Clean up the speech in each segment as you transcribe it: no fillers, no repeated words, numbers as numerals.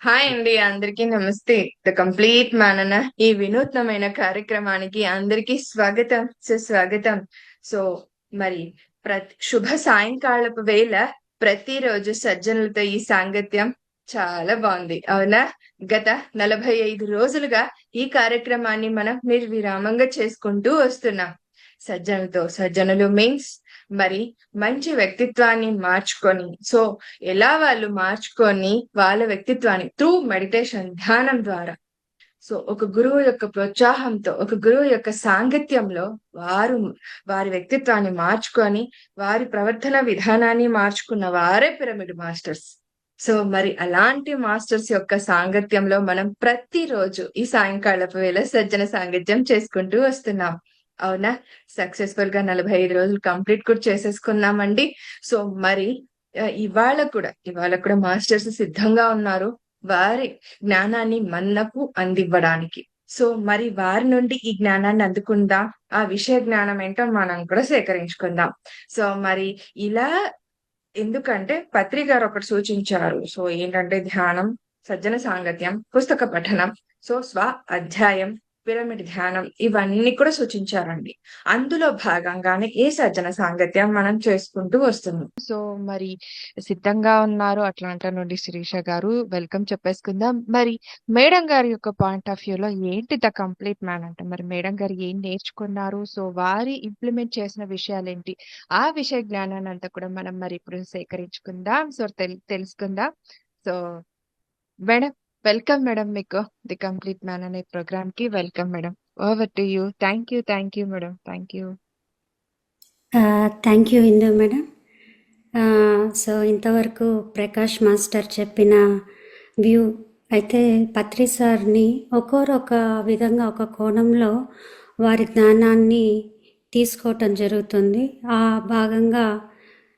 Hi అండి, అందరికీ నమస్తే. ద కంప్లీట్ మ్యాన్ అన్న ఈ వినూత్నమైన కార్యక్రమానికి అందరికీ స్వాగతం, సుస్వాగతం. సో మరి శుభ సాయంకాలపు వేళ ప్రతిరోజు సజ్జనులతో ఈ సాంగత్యం చాలా బాగుంది, అవునా? గత 45 రోజులుగా ఈ కార్యక్రమాన్ని మనం నిర్విరామంగా చేసుకుంటూ వస్తున్నాం. సజ్జనులు మీన్స్ మరి మంచి వ్యక్తిత్వాన్ని మార్చుకొని, సో ఎలా వాళ్ళు మార్చుకొని వాళ్ళ వ్యక్తిత్వాన్ని త్రూ మెడిటేషన్, ధ్యానం ద్వారా, సో ఒక గురువు యొక్క ప్రోత్సాహంతో, ఒక గురువు యొక్క సాంగత్యంలో వారు వారి వ్యక్తిత్వాన్ని మార్చుకొని వారి ప్రవర్తన విధానాన్ని మార్చుకున్న వారే పిరమిడ్ మాస్టర్స్. సో మరి అలాంటి మాస్టర్స్ యొక్క సాంగత్యంలో మనం ప్రతిరోజు ఈ సాయంకాలపు వేళ సజ్జన సాంగత్యం చేసుకుంటూ వస్తున్నాం, అవునా? సక్సెస్ఫుల్ గా 45 రోజులు కంప్లీట్ కూడా చేసేసుకున్నామండి. సో మరి ఇవాళ కూడా మాస్టర్స్ సిద్ధంగా ఉన్నారు వారి జ్ఞానాన్ని మనకు అందివ్వడానికి. సో మరి వారి నుండి ఈ జ్ఞానాన్ని అందుకుందాం, ఆ విషయ జ్ఞానం ఏంటో మనం కూడా సేకరించుకుందాం. సో మరి ఇలా ఎందుకంటే పత్రి గారు ఒకటి సూచించారు. సో ఏంటంటే ధ్యానం, సజ్జన సాంగత్యం, పుస్తక పఠనం, సో అధ్యాయం, పిరమిడ్ ధ్యానం ఇవన్నీ కూడా సూచించారండి. అందులో భాగంగానే ఈ సజ్జన సాంగత్యం మనం చేసుకుంటూ వస్తున్నాం. సో మరి సిద్ధంగా ఉన్నారు అట్లాంటా నుండి శిరీష గారు, వెల్కమ్ చెప్పేసుకుందాం. మరి మేడం గారి యొక్క పాయింట్ ఆఫ్ వ్యూలో ఏంటి ద కంప్లీట్ మ్యాన్ అంటే, మరి మేడం గారు ఏం నేర్చుకున్నారు, సో వారి ఇంప్లిమెంట్ చేసిన విషయాలు ఏంటి, ఆ విషయ జ్ఞానాన్ని అంతా కూడా మనం మరి ఇప్పుడు సేకరించుకుందాం. సో తెలుసుకుందాం. సో మేడం, వెల్కమ్ మేడం, మీకు ది కంప్లీట్ మ్యాన్ అనే ప్రోగ్రామ్ కి welcome madam. Over to you. Thank you madam. Thank you. Thank you Indu madam. So ఇంతవరకు ప్రకాష్ మాస్టర్ చెప్పిన వ్యూ అయితే పత్రి సార్ని ఒక్కొక్క విధంగా ఒక కోణంలో వారి జ్ఞానాన్ని తీసుకోవటం జరుగుతుంది. ఆ భాగంగా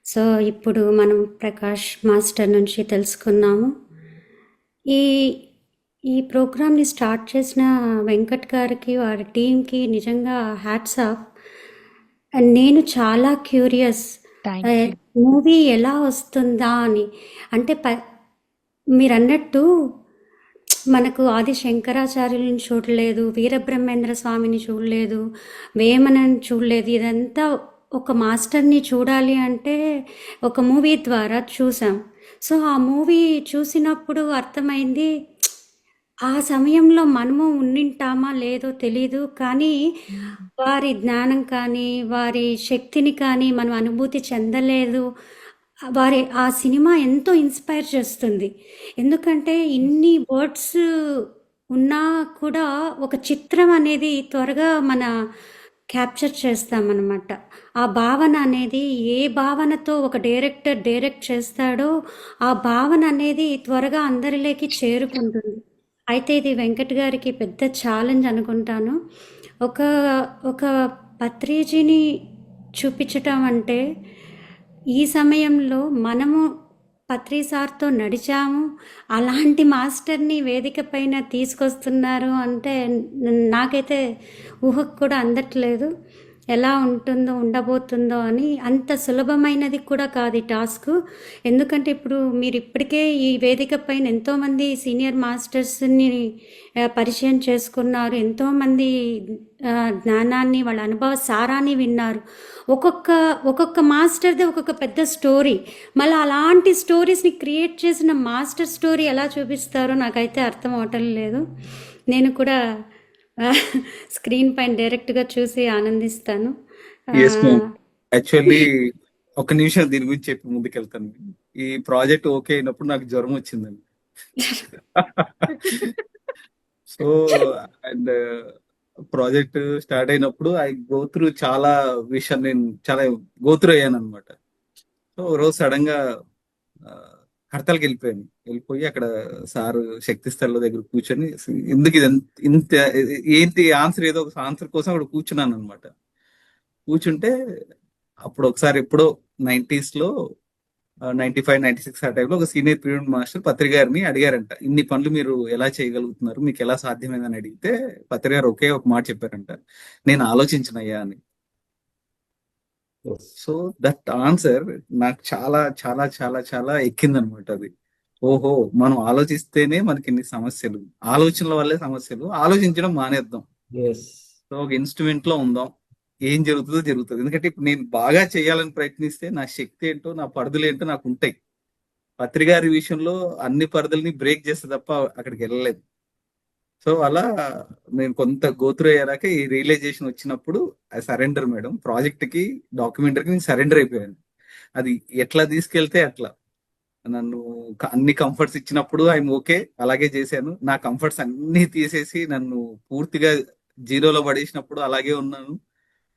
సో ఇప్పుడు మనం ప్రకాష్ మాస్టర్ నుంచి తెలుసుకున్నాము. ఈ ఈ ప్రోగ్రామ్ని స్టార్ట్ చేసిన వెంకట్ గారికి, వారి టీంకి నిజంగా హ్యాట్స్ ఆఫ్. నేను చాలా క్యూరియస్ మూవీ ఎలా వస్తుందా అని. అంటే మీరు అన్నట్టు మనకు ఆది శంకరాచార్యులను చూడలేదు, వీరబ్రహ్మేంద్ర స్వామిని చూడలేదు, వేమనని చూడలేదు. ఇదంతా ఒక మాస్టర్ని చూడాలి అంటే ఒక మూవీ ద్వారా చూసాం. సో ఆ మూవీ చూసినప్పుడు అర్థమైంది, ఆ సమయంలో మనము ఉండింటామా లేదో తెలీదు, కానీ వారి జ్ఞానం కానీ వారి శక్తిని కానీ మనం అనుభూతి చెందలేదు. ఆ సినిమా ఎంతో ఇన్స్పైర్ చేస్తుంది. ఎందుకంటే ఇన్ని వర్డ్స్ ఉన్నా కూడా ఒక చిత్రం అనేది త్వరగా మన క్యాప్చర్ చేస్తామన్నమాట. ఆ భావన అనేది ఏ భావనతో ఒక డైరెక్టర్ డైరెక్ట్ చేస్తాడో ఆ భావన అనేది త్వరగా అందరిలోకి చేరుకుంటుంది. అయితే ఇది వెంకట్ గారికి పెద్ద ఛాలెంజ్ అనుకుంటాను. ఒక ఒక పత్రిజీని చూపించటం అంటే, ఈ సమయంలో మనము పత్రి సార్తో నడిచాము, అలాంటి మాస్టర్ని వేదిక పైన తీసుకొస్తున్నారు అంటే నాకైతే ఊహకు కూడా అందట్లేదు ఎలా ఉంటుందో ఉండబోతుందో అని. అంత సులభమైనది కూడా కాదు ఈ టాస్క్. ఎందుకంటే ఇప్పుడు మీరు ఇప్పటికే ఈ వేదిక పైన ఎంతోమంది సీనియర్ మాస్టర్స్ని పరిచయం చేసుకున్నారు, ఎంతోమంది జ్ఞానాన్ని, వాళ్ళ అనుభవ సారాన్ని విన్నారు. ఒక్కొక్క మాస్టర్ది ఒక్కొక్క పెద్ద స్టోరీ. మళ్ళీ అలాంటి స్టోరీస్ని క్రియేట్ చేసిన మాస్టర్ స్టోరీ ఎలా చూపిస్తారో నాకైతే అర్థం అవటం లేదు. నేను కూడా స్క్రీన్ పైన డైరెక్ట్గా చూసి ఆనందిస్తాను. యాక్చువల్లీ ఒక నిమిషం దీని గురించి చెప్పి ముందుకెళ్తాను. ఈ ప్రాజెక్ట్ ఓకే అయినప్పుడు నాకు జ్వరం వచ్చిందండి. సో అండ్ ప్రాజెక్ట్ స్టార్ట్ అయినప్పుడు ఐ గోత్రు చాలా విషయం, నేను చాలా గోత్రు అయ్యాను అనమాట. సో రోజు సడన్ గా హర్తాల్కి వెళ్ళిపోయి అక్కడ సారు శక్తి స్థల దగ్గర కూర్చొని ఎందుకు ఇది ఇంత ఏంటి ఆన్సర్, ఏదో ఒక ఆన్సర్ కోసం అక్కడ కూర్చున్నాను అనమాట. కూర్చుంటే అప్పుడు ఒకసారి ఎప్పుడో 90s లో 95, 96 ఆ టైంలో ఒక సీనియర్ పిరమిడ్ మాస్టర్ పత్రి గారిని అడిగారంట, ఇన్ని పనులు మీరు ఎలా చేయగలుగుతున్నారు, మీకు ఎలా సాధ్యమైందని అడిగితే పత్రి గారు ఒకే ఒక మాట చెప్పారంట, నేను ఆలోచించినయ్యా అని. సో దట్ ఆన్సర్ నాకు చాలా చాలా చాలా చాలా ఎక్కిందనమాట. అది ఓహో, మనం ఆలోచిస్తేనే మనకి ఇన్ని సమస్యలు, ఆలోచనల వల్లే సమస్యలు, ఆలోచించడం మానేద్దాం. ఎస్. సో ఒక ఇన్స్ట్రుమెంట్ లో ఉందాం, ఏం జరుగుతుందో జరుగుతుంది. ఎందుకంటే ఇప్పుడు నేను బాగా చేయాలని ప్రయత్నిస్తే నా శక్తి ఏంటో, నా పరిధులు ఏంటో నాకు ఉంటాయి. పత్రికారి విషయంలో అన్ని పరిధుల్ని బ్రేక్ చేస్తే తప్ప అక్కడికి వెళ్ళలేదు. సో అలా నేను కొంత గోత్రు అయ్యాక ఈ రియలైజేషన్ వచ్చినప్పుడు ఐ సరెండర్ మేడం. ప్రాజెక్ట్ కి, డాక్యుమెంటరీకి నేను సరెండర్ అయిపోయాను. అది ఎట్లా తీసుకెళ్తే అట్లా. నన్ను అన్ని కంఫర్ట్స్ ఇచ్చినప్పుడు ఐఎమ్ ఓకే, అలాగే చేశాను. నా కంఫర్ట్స్ అన్ని తీసేసి నన్ను పూర్తిగా జీరోలో పడేసినప్పుడు అలాగే ఉన్నాను.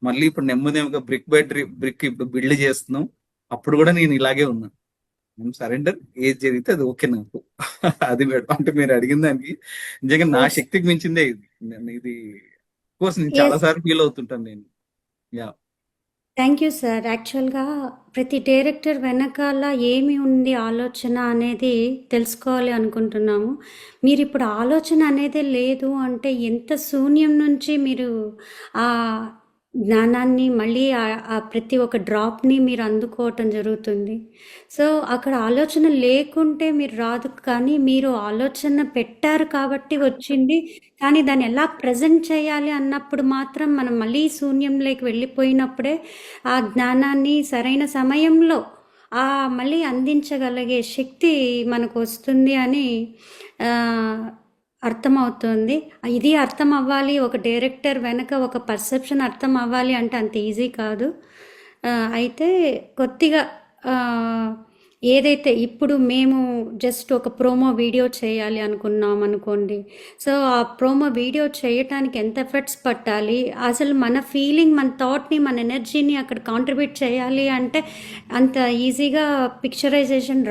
మళ్ళీ ఇప్పుడు నెమ్మదిగా బ్రిక్ బై బ్రిక్ ఇప్పుడు బిల్డ్ చేస్తున్నాం. అప్పుడు కూడా నేను ఇలాగే ఉన్నాను. నేను సరెండర్, ఏది జరిగితే అది ఓకే నాకు. అది మేడం. అంటే మీరు అడిగిన దానికి నిజంగా నా ఎస్ శక్తికి మించిందే ఇది. ఇది కోర్స్ నేను చాలా ఎస్ సార్లు ఫీల్ అవుతుంటాను నేను. యా. Thank you sir. యాక్చువల్గా ప్రతి డైరెక్టర్ వెనకాల ఏమి ఉంది ఆలోచన అనేది తెలుసుకోవాలి అనుకుంటున్నాము. మీరు ఇప్పుడు ఆలోచన అనేదే లేదు అంటే ఎంత శూన్యం నుంచి మీరు ఆ జ్ఞానాన్ని మళ్ళీ ఆ ప్రతి ఒక్క డ్రాప్ని మీరు అందుకోవటం జరుగుతుంది. సో అక్కడ ఆలోచన లేకుంటే మీరు రాదు, కానీ మీరు ఆలోచన పెట్టారు కాబట్టి వచ్చింది. కానీ దాన్ని ఎలా ప్రజెంట్ చేయాలి అన్నప్పుడు మాత్రం మనం మళ్ళీ శూన్యంలోకి వెళ్ళిపోయినప్పుడే ఆ జ్ఞానాన్ని సరైన సమయంలో మళ్ళీ అందించగలిగే శక్తి మనకు వస్తుంది అని ఆ, అర్థమవుతుంది. ఇది అర్థం అవ్వాలి, ఒక డైరెక్టర్ వెనక ఒక పర్సెప్షన్ అర్థం అవ్వాలి అంటే అంత ఈజీ కాదు. అయితే కొద్దిగా ఆ, ఏదైతే ఇప్పుడు మేము జస్ట్ ఒక ప్రోమో వీడియో చేయాలి అనుకున్నాం అనుకోండి. సో ఆ ప్రోమో వీడియో చేయటానికి ఎంత ఎఫర్ట్స్ పట్టాలి, అసలు మన ఫీలింగ్, మన థాట్ని, మన ఎనర్జీని అక్కడ కాంట్రిబ్యూట్ చేయాలి అంటే అంత ఈజీగా పిక్చరైజేషన్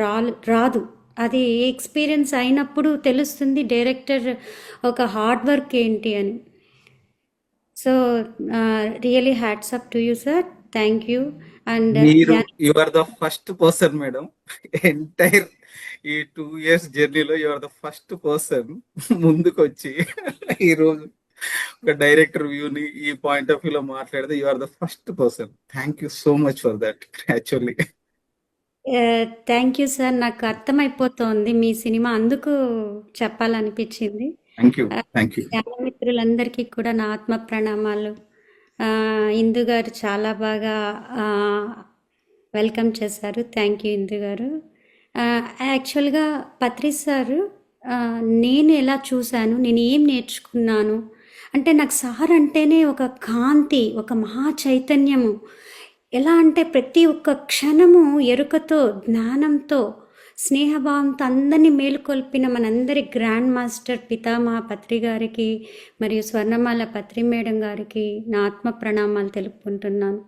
రాదు. అది ఎక్స్పీరియన్స్ అయినప్పుడు తెలుస్తుంది డైరెక్టర్ ఒక హార్డ్ వర్క్ ఏంటి అని. So really hats up to you sir. Thank you. And మీరు you are the first person madam, entire ఈ 2 years జర్నీలో you are the first person ముందుకు వచ్చి ఈ రోజు ఒక డైరెక్టర్ వ్యూని ఈ పాయింట్ ఆఫ్ వ్యూ లో మాట్లాడితే you are the first person. Thank you so much for that actually. Thank you sir. నాకు అర్థమైపోతోంది మీ సినిమా, అందుకు చెప్పాలనిపించింది. Thank you. Thank you. ధ్యాన మిత్రులందరికీ కూడా నా ఆత్మ ప్రణామాలు. ఇందు గారు చాలా బాగా వెల్కమ్ చేశారు. థ్యాంక్ యూ ఇందు గారు. యాక్చువల్గా పత్రి సారు, నేను ఎలా చూశాను, నేను ఏం నేర్చుకున్నాను అంటే, నాకు సార్ అంటేనే ఒక కాంతి, ఒక మహా చైతన్యము. ఎలా అంటే ప్రతి ఒక్క క్షణము ఎరుకతో, జ్ఞానంతో, స్నేహభావంతో అందరినీ మేలుకొల్పిన మనందరి గ్రాండ్ మాస్టర్ పితామహ పత్రి గారికి మరియు స్వర్ణమాల పత్రి మేడం గారికి నా ఆత్మ ప్రణామాలు తెలుపుకుంటున్నాను.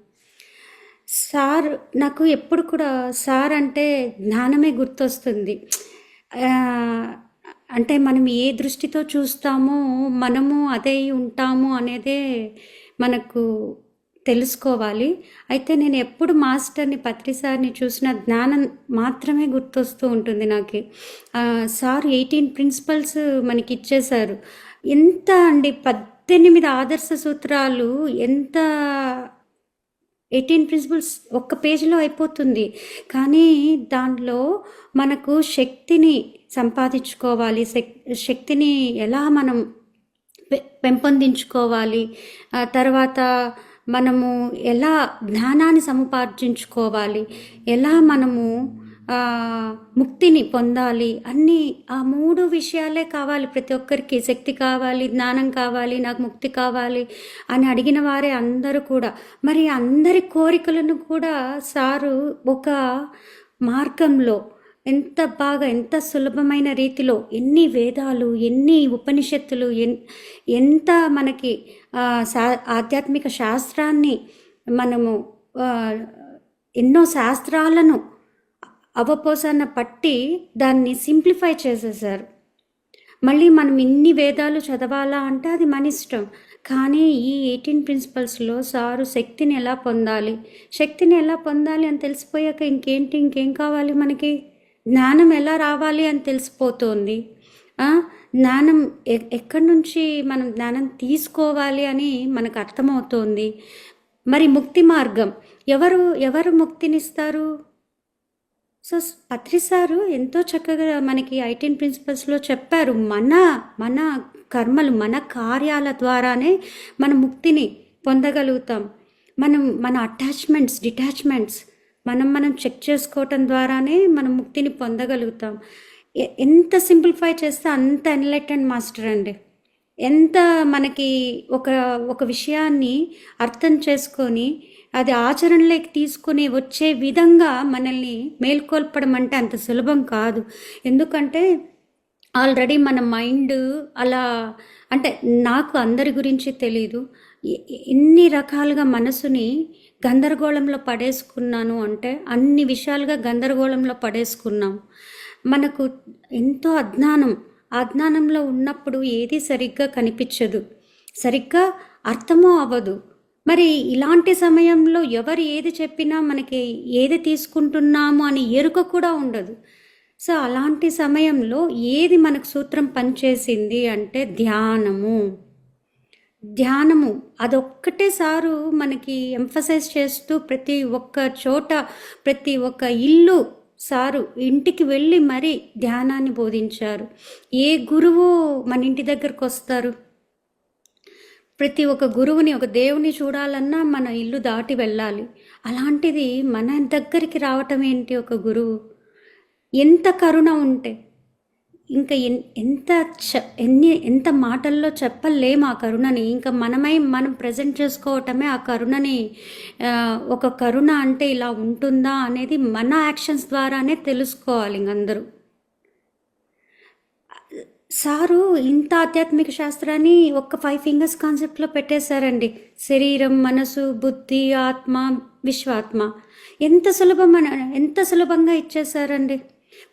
సార్, నాకు ఎప్పుడు కూడా సార్ అంటే జ్ఞానమే గుర్తొస్తుంది. అంటే మనం ఏ దృష్టితో చూస్తామో మనము అదే ఉంటాము అనేదే మనకు తెలుసుకోవాలి. అయితే నేను ఎప్పుడు మాస్టర్ని, పత్రి సార్ని చూసిన జ్ఞానం మాత్రమే గుర్తొస్తూ ఉంటుంది నాకు. సార్ 18 ప్రిన్సిపల్స్ మనకి ఇచ్చేశారు. ఎంత అండి, 18 ఆదర్శ సూత్రాలు, ఎంత 18 ప్రిన్సిపల్స్ ఒక్క పేజీలో అయిపోతుంది. కానీ దాంట్లో మనకు శక్తిని సంపాదించుకోవాలి, శక్తిని ఎలా మనం పెంపొందించుకోవాలి, తర్వాత మనము ఎలా జ్ఞానాన్ని సముపార్జించుకోవాలి, ఎలా మనము ముక్తిని పొందాలి, అన్నీ ఆ 3 విషయాలే కావాలి ప్రతి ఒక్కరికి. శక్తి కావాలి, జ్ఞానం కావాలి, నాకు ముక్తి కావాలి అని అడిగిన వారే అందరూ కూడా. మరి అందరి కోరికలను కూడా సారు ఒక మార్గంలో ఎంత బాగా, ఎంత సులభమైన రీతిలో, ఎన్ని వేదాలు, ఎన్ని ఉపనిషత్తులు, ఎంత మనకి ఆధ్యాత్మిక శాస్త్రాన్ని, మనము ఎన్నో శాస్త్రాలను అవపోసన పట్టి దాన్ని సింప్లిఫై చేసేసారు. మళ్ళీ మనం ఇన్ని వేదాలు చదవాలా అంటే అది మన ఇష్టం. కానీ ఈ 18 ప్రిన్సిపల్స్లో సారు శక్తిని ఎలా పొందాలి, శక్తిని ఎలా పొందాలి అని తెలిసిపోయాక ఇంకేం కావాలి మనకి, జ్ఞానం ఎలా రావాలి అని తెలిసిపోతుంది. జ్ఞానం ఎక్కడి నుంచి మనం జ్ఞానం తీసుకోవాలి అని మనకు అర్థమవుతోంది. మరి ముక్తి మార్గం ఎవరు ముక్తినిస్తారు? సో పత్రి సారు ఎంతో చక్కగా మనకి 18 ప్రిన్సిపల్స్లో చెప్పారు. మన కర్మలు, మన కార్యాల ద్వారానే మన ముక్తిని పొందగలుగుతాం. మన అటాచ్మెంట్స్, డిటాచ్మెంట్స్ మనం చెక్ చేసుకోవటం ద్వారానే మనం ముక్తిని పొందగలుగుతాం. ఎంత సింప్లిఫై చేస్తే అంత ఎన్లైటెండ్ మాస్టర్ అండి. ఎంత మనకి ఒక ఒక విషయాన్ని అర్థం చేసుకొని అది ఆచరణలోకి తీసుకొని వచ్చే విధంగా మనల్ని మేల్కొల్పడం అంటే అంత సులభం కాదు. ఎందుకంటే ఆల్రెడీ మన మైండ్ అలా, అంటే నాకు అందరి గురించి తెలీదు, ఎన్ని రకాలుగా మనసుని గందరగోళంలో పడేసుకున్నాను అంటే అన్ని విషయాలుగా గందరగోళంలో పడేసుకున్నాం. మనకు ఎంతో అజ్ఞానంలో ఉన్నప్పుడు ఏది సరిగ్గా కనిపించదు, సరిగ్గా అర్థమూ అవ్వదు. మరి ఇలాంటి సమయంలో ఎవరు ఏది చెప్పినా మనకి ఏది తీసుకుంటున్నాము అని ఎరుక కూడా ఉండదు. సో అలాంటి సమయంలో ఏది మనకు సూత్రం పనిచేసింది అంటే ధ్యానము అదొక్కటే సారు మనకి ఎంఫసైజ్ చేస్తూ ప్రతి ఒక్క చోట, ప్రతి ఒక్క ఇల్లు సారు ఇంటికి వెళ్ళి మరీ ధ్యానాన్ని బోధించారు. ఏ గురువు మన ఇంటి దగ్గరకు వస్తారు? ప్రతి ఒక్క గురువుని, ఒక దేవుని చూడాలన్నా మన ఇల్లు దాటి వెళ్ళాలి. అలాంటిది మన దగ్గరికి రావటం ఏంటి ఒక గురువు? ఎంత కరుణ ఉంటే ఇంకా ఎంత మాటల్లో చెప్పలేము ఆ కరుణని. ఇంకా మనం ప్రజెంట్ చేసుకోవటమే ఆ కరుణని. ఒక కరుణ అంటే ఇలా ఉంటుందా అనేది మన యాక్షన్స్ ద్వారానే తెలుసుకోవాలి ఇంకందరూ. సారు ఇంత ఆధ్యాత్మిక శాస్త్రాన్ని ఒక 5 ఫింగర్స్ కాన్సెప్ట్లో పెట్టేశారండి. శరీరం, మనసు, బుద్ధి, ఆత్మ, విశ్వాత్మ. ఎంత సులభంగా ఇచ్చేశారండి.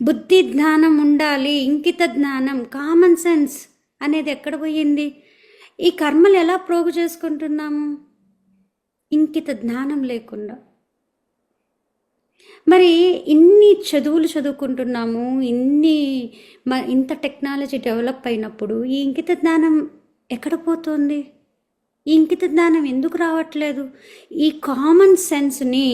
బుద్ధి జ్ఞానం ఉండాలి, ఇంకిత జ్ఞానం, కామన్ సెన్స్ అనేది ఎక్కడ పోయింది? ఈ కర్మలు ఎలా ప్రోగు చేసుకుంటున్నాము? ఇంకిత జ్ఞానం లేకుండా. మరి ఇన్ని చదువులు చదువుకుంటున్నాము, ఇంత టెక్నాలజీ డెవలప్ అయినప్పుడు ఈ ఇంకిత జ్ఞానం ఎక్కడ పోతుంది? ఈ ఇంకిత జ్ఞానం ఎందుకు రావట్లేదు? ఈ కామన్ సెన్స్ని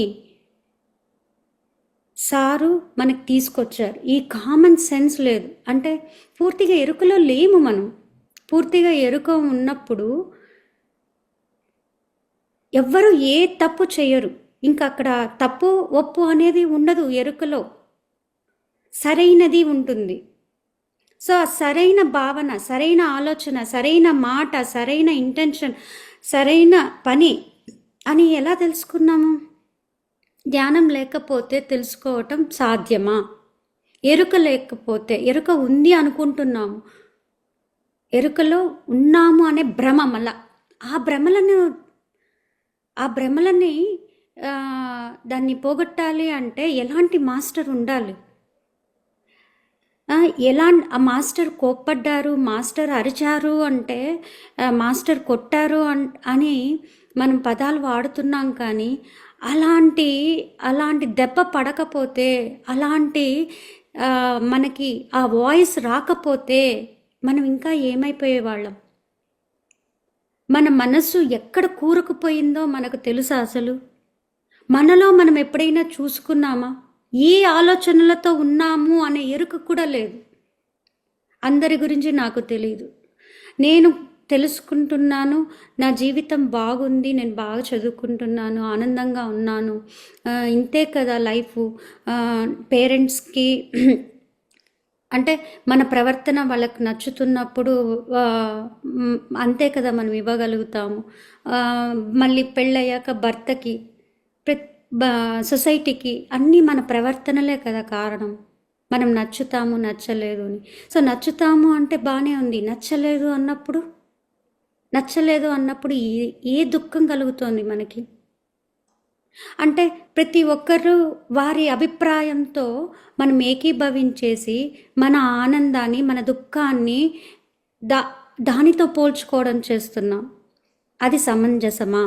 సారు మనకు తీసుకొచ్చారు. ఈ కామన్ సెన్స్ లేదు అంటే పూర్తిగా ఎరుకలో లేము మనం. పూర్తిగా ఎరుక ఉన్నప్పుడు ఎవ్వరు ఏ తప్పు చేయరు. ఇంకా అక్కడ తప్పు ఒప్పు అనేది ఉండదు. ఎరుకలో సరైనది ఉంటుంది. సో ఆ సరైన భావన, సరైన ఆలోచన, సరైన మాట, సరైన ఇంటెన్షన్, సరైన పని అని ఎలా తెలుసుకున్నాము? ధ్యానం లేకపోతే తెలుసుకోవటం సాధ్యమా? ఎరుక లేకపోతే, ఎరుక ఉంది అనుకుంటున్నాము, ఎరుకలో ఉన్నాము అనే భ్రమ, మళ్ళా ఆ భ్రమలని దాన్ని పోగొట్టాలి అంటే ఎలాంటి మాస్టర్ ఉండాలి? ఆ మాస్టర్ కోప్పడ్డారు, మాస్టర్ అరిచారు అంటే, మాస్టర్ కొట్టారు అని మనం పదాలు వాడుతున్నాం. కానీ అలాంటి దెబ్బ పడకపోతే, మనకి ఆ వాయిస్ రాకపోతే మనం ఇంకా ఏమైపోయేవాళ్ళం? మన మనసు ఎక్కడ కూరుకుపోయిందో మనకు తెలుసా? అసలు మనలో మనం ఎప్పుడైనా చూసుకున్నామా? ఏ ఆలోచనలతో ఉన్నాము అనే ఎరుక కూడా లేదు. అందరి గురించి నాకు తెలియదు, నేను తెలుసుకుంటున్నాను. నా జీవితం బాగుంది, నేను బాగా చదువుకుంటున్నాను, ఆనందంగా ఉన్నాను, ఇంతే కదా లైఫ్. పేరెంట్స్కి అంటే మన ప్రవర్తన వాళ్ళకు నచ్చుతున్నప్పుడు అంతే కదా మనం ఇవ్వగలుగుతాము. మళ్ళీ పెళ్ళయ్యాక భర్తకి, సొసైటీకి అన్నీ మన ప్రవర్తనలే కదా కారణం. మనం నచ్చుతాము, నచ్చలేదు అని. సో నచ్చుతాము అంటే బాగానే ఉంది, నచ్చలేదు అన్నప్పుడు ఏ దుఃఖం కలుగుతోంది మనకి? అంటే ప్రతి ఒక్కరూ వారి అభిప్రాయంతో మనం ఏకీభవించేసి మన ఆనందాన్ని, మన దుఃఖాన్ని దానితో పోల్చుకోవడం చేస్తున్నాం. అది సమంజసమా?